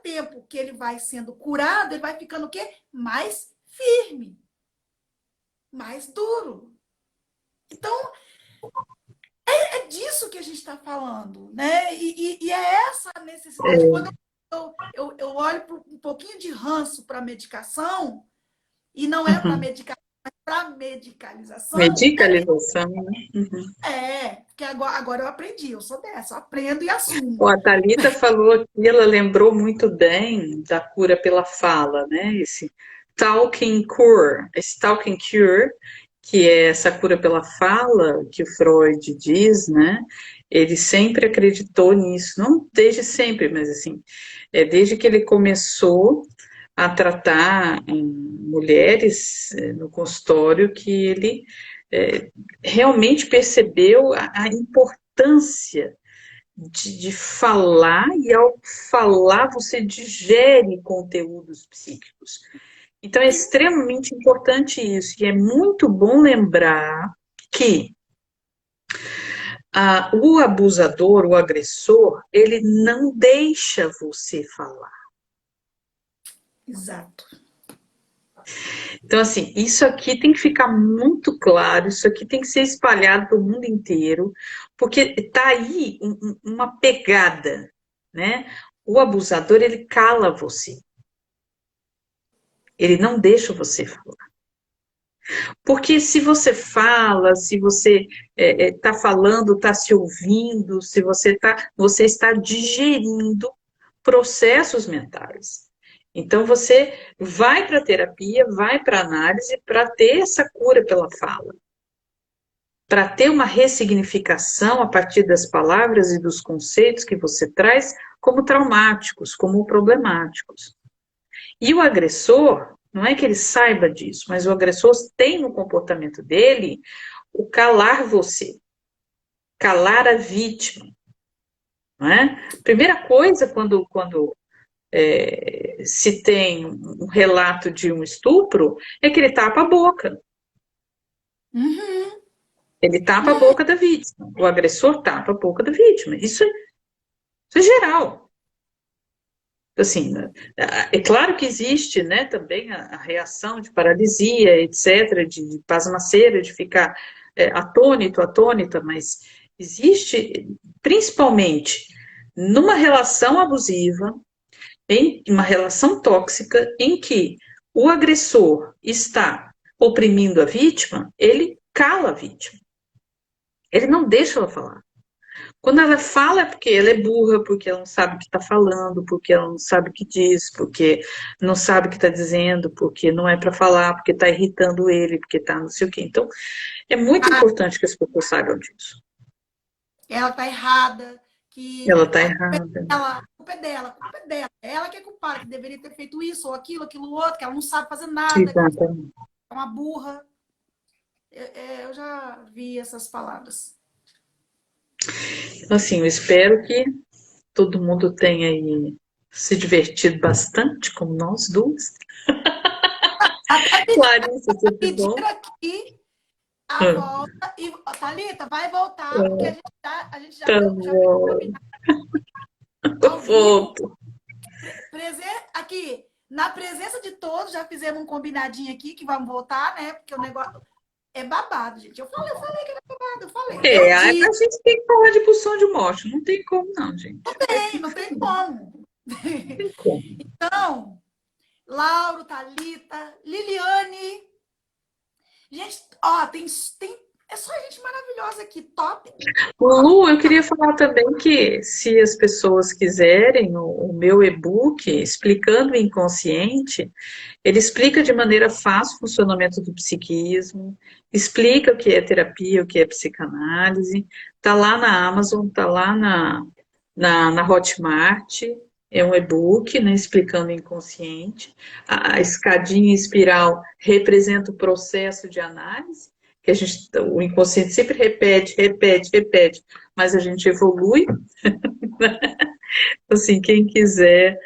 Speaker 1: tempo que ele vai sendo curado, ele vai ficando o quê? Mais firme, mais duro. Então, é disso que a gente está falando, né? E é essa a necessidade. Quando eu olho um pouquinho de ranço para a medicação, e não é para
Speaker 2: Uhum.
Speaker 1: medicação, é para medicalização,
Speaker 2: Medicalização, né? Uhum.
Speaker 1: porque agora eu aprendi, eu sou dessa, eu aprendo e assumo.
Speaker 2: Ó, a Thalita falou aqui, ela lembrou muito bem da cura pela fala, né? Esse talking cure, que é essa cura pela fala que o Freud diz, né? Ele sempre acreditou nisso, não desde sempre, mas assim, desde que ele começou a tratar mulheres no consultório, que ele realmente percebeu a importância de falar, e ao falar você digere conteúdos psíquicos. Então é
Speaker 1: Sim,
Speaker 2: extremamente importante isso, e é muito bom lembrar que o abusador, o agressor, ele não deixa você falar.
Speaker 1: exato.
Speaker 2: Então, assim, isso aqui tem que ficar muito claro, isso aqui tem que ser espalhado para o mundo inteiro, porque está aí uma pegada, né? O abusador, ele cala você. Ele não deixa você falar. Porque se você fala, se você está falando, está se ouvindo, se você está digerindo processos mentais. Então você vai para a terapia, vai para a análise para ter essa cura pela fala, para ter uma ressignificação a partir das palavras e dos conceitos que você traz como traumáticos, como problemáticos. E o agressor, não é que ele saiba disso, mas o agressor tem no comportamento dele o calar você, calar a vítima. Não é? Primeira coisa, quando se tem um relato de um estupro, é que ele tapa a boca.
Speaker 1: Uhum,
Speaker 2: Ele tapa a boca da vítima. O agressor tapa a boca da vítima. Isso é geral. Assim, é claro que existe, né, também a reação de paralisia, etc., de pasmaceira, de ficar atônito, atônita, mas existe, principalmente numa relação abusiva, em uma relação tóxica, em que o agressor está oprimindo a vítima, ele cala a vítima. Ele não deixa ela falar. Quando ela fala é porque ela é burra, porque ela não sabe o que está falando, porque ela não sabe o que diz, porque não sabe o que está dizendo, porque não é para falar, porque está irritando ele, porque está não sei o quê. Então, é muito importante que as pessoas saibam disso.
Speaker 1: ela está errada, que
Speaker 2: Ela está errada.
Speaker 1: a culpa é dela, a culpa é dela. Ela que é culpada, que deveria ter feito isso ou aquilo outro, que ela não sabe fazer nada, que
Speaker 2: Exatamente.
Speaker 1: é uma burra. Eu já vi essas palavras.
Speaker 2: Então, assim, eu espero que todo mundo tenha aí se divertido bastante, como nós duas.
Speaker 1: Até
Speaker 2: Clarice, é sempre
Speaker 1: pedir
Speaker 2: bom.
Speaker 1: aqui a
Speaker 2: Ah,
Speaker 1: volta. E, Thalita, vai voltar, porque
Speaker 2: ah,
Speaker 1: a gente já,
Speaker 2: tá
Speaker 1: já fez um
Speaker 2: bom,
Speaker 1: combinado ao vivo.
Speaker 2: volto.
Speaker 1: Aqui, na presença de todos, já fizemos um combinadinho aqui, que vamos voltar, né? Porque o negócio é babado, gente. Eu falei que era babado, eu falei.
Speaker 2: É,
Speaker 1: Eu
Speaker 2: a
Speaker 1: disse,
Speaker 2: gente tem que falar de pulsão de morte. Não tem como, não, gente.
Speaker 1: não tem como.
Speaker 2: Não tem como.
Speaker 1: Então, Lauro, Thalita, Liliane. Gente, ó, é só gente maravilhosa aqui, top, top.
Speaker 2: Lu, eu queria falar também que, se as pessoas quiserem, o meu e-book, Explicando o Inconsciente, ele explica de maneira fácil o funcionamento do psiquismo, explica o que é terapia, o que é psicanálise, está lá na Amazon, está lá na Hotmart, é um e-book, né, explicando o inconsciente. A escadinha em espiral representa o processo de análise, que o inconsciente sempre repete, repete, repete, mas a gente evolui. Assim, quem quiser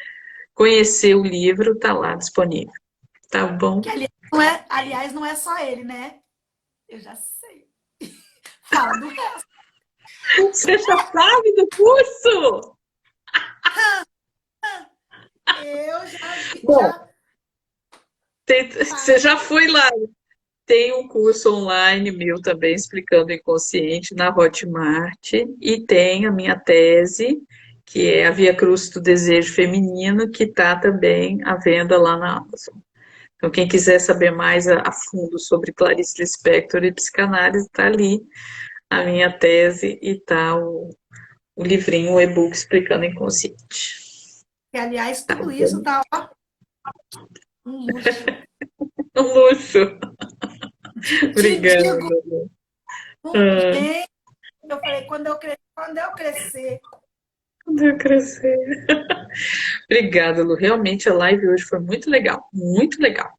Speaker 2: conhecer o livro, está lá disponível. Tá bom?
Speaker 1: Que aliás, não é só ele, né? Eu já sei. Fala do resto.
Speaker 2: Você já sabe do curso?
Speaker 1: Eu já vi,
Speaker 2: Bom, você
Speaker 1: fala.
Speaker 2: já foi lá. Tem um curso online meu também explicando o inconsciente na Hotmart e tem a minha tese, que é a Via Cruz do Desejo Feminino, que está também à venda lá na Amazon. Então, quem quiser saber mais a fundo sobre Clarice Lispector e psicanálise, está ali a minha tese e está o livrinho, o e-book explicando o inconsciente.
Speaker 1: E, aliás,
Speaker 2: Tá
Speaker 1: tudo isso
Speaker 2: bom?
Speaker 1: tá ó, um luxo.
Speaker 2: Um luxo.
Speaker 1: Te
Speaker 2: Obrigada.
Speaker 1: digo,
Speaker 2: Ah,
Speaker 1: gente, eu falei, quando eu crescer,
Speaker 2: quando eu crescer. Obrigada, Lu. Realmente a live hoje foi muito legal. Muito legal.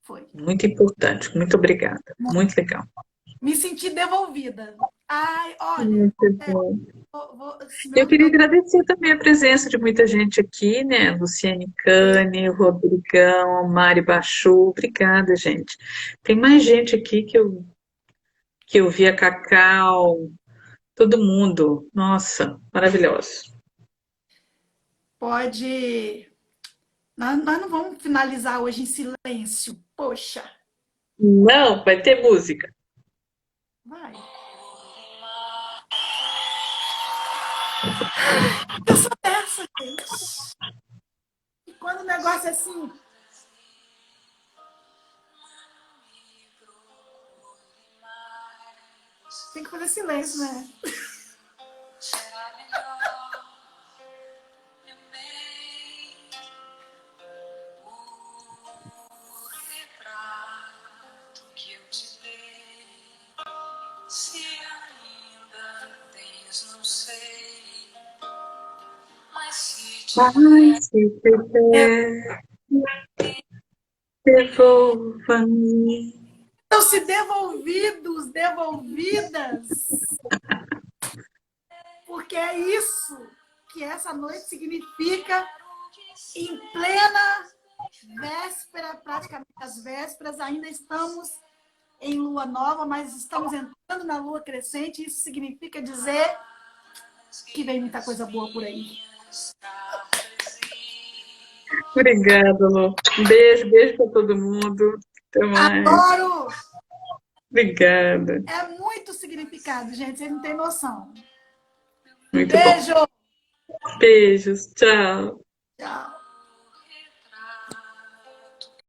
Speaker 1: foi.
Speaker 2: Muito importante. Muito obrigada. Muito legal.
Speaker 1: Me senti devolvida. Ai, olha,
Speaker 2: Muito bom. Eu
Speaker 1: senão
Speaker 2: queria
Speaker 1: eu
Speaker 2: agradecer também a presença de muita gente aqui, né? Luciane Cane, Rodrigão, Mari Bachu. Obrigada, gente. Tem mais gente aqui que eu vi a Cacau, todo mundo. Nossa, maravilhoso.
Speaker 1: pode. Nós não vamos finalizar hoje em silêncio. Poxa,
Speaker 2: Não, vai ter música.
Speaker 1: vai. Eu sou dessa, gente. E quando o negócio é assim, tem que fazer silêncio, né?
Speaker 2: Ai, se puder, devolva-me.
Speaker 1: Então, se devolvidos, devolvidas, porque é isso que essa noite significa em plena véspera, praticamente as vésperas, ainda estamos em lua nova, mas estamos entrando na lua crescente. Isso significa dizer que vem muita coisa boa por aí.
Speaker 2: Obrigada, Lu. Um beijo, beijo para todo mundo. Até mais.
Speaker 1: Adoro!
Speaker 2: Obrigada.
Speaker 1: É muito significado, gente, vocês não têm noção.
Speaker 2: Muito bom.
Speaker 1: Beijo!
Speaker 2: Beijos. Tchau.
Speaker 1: Tchau!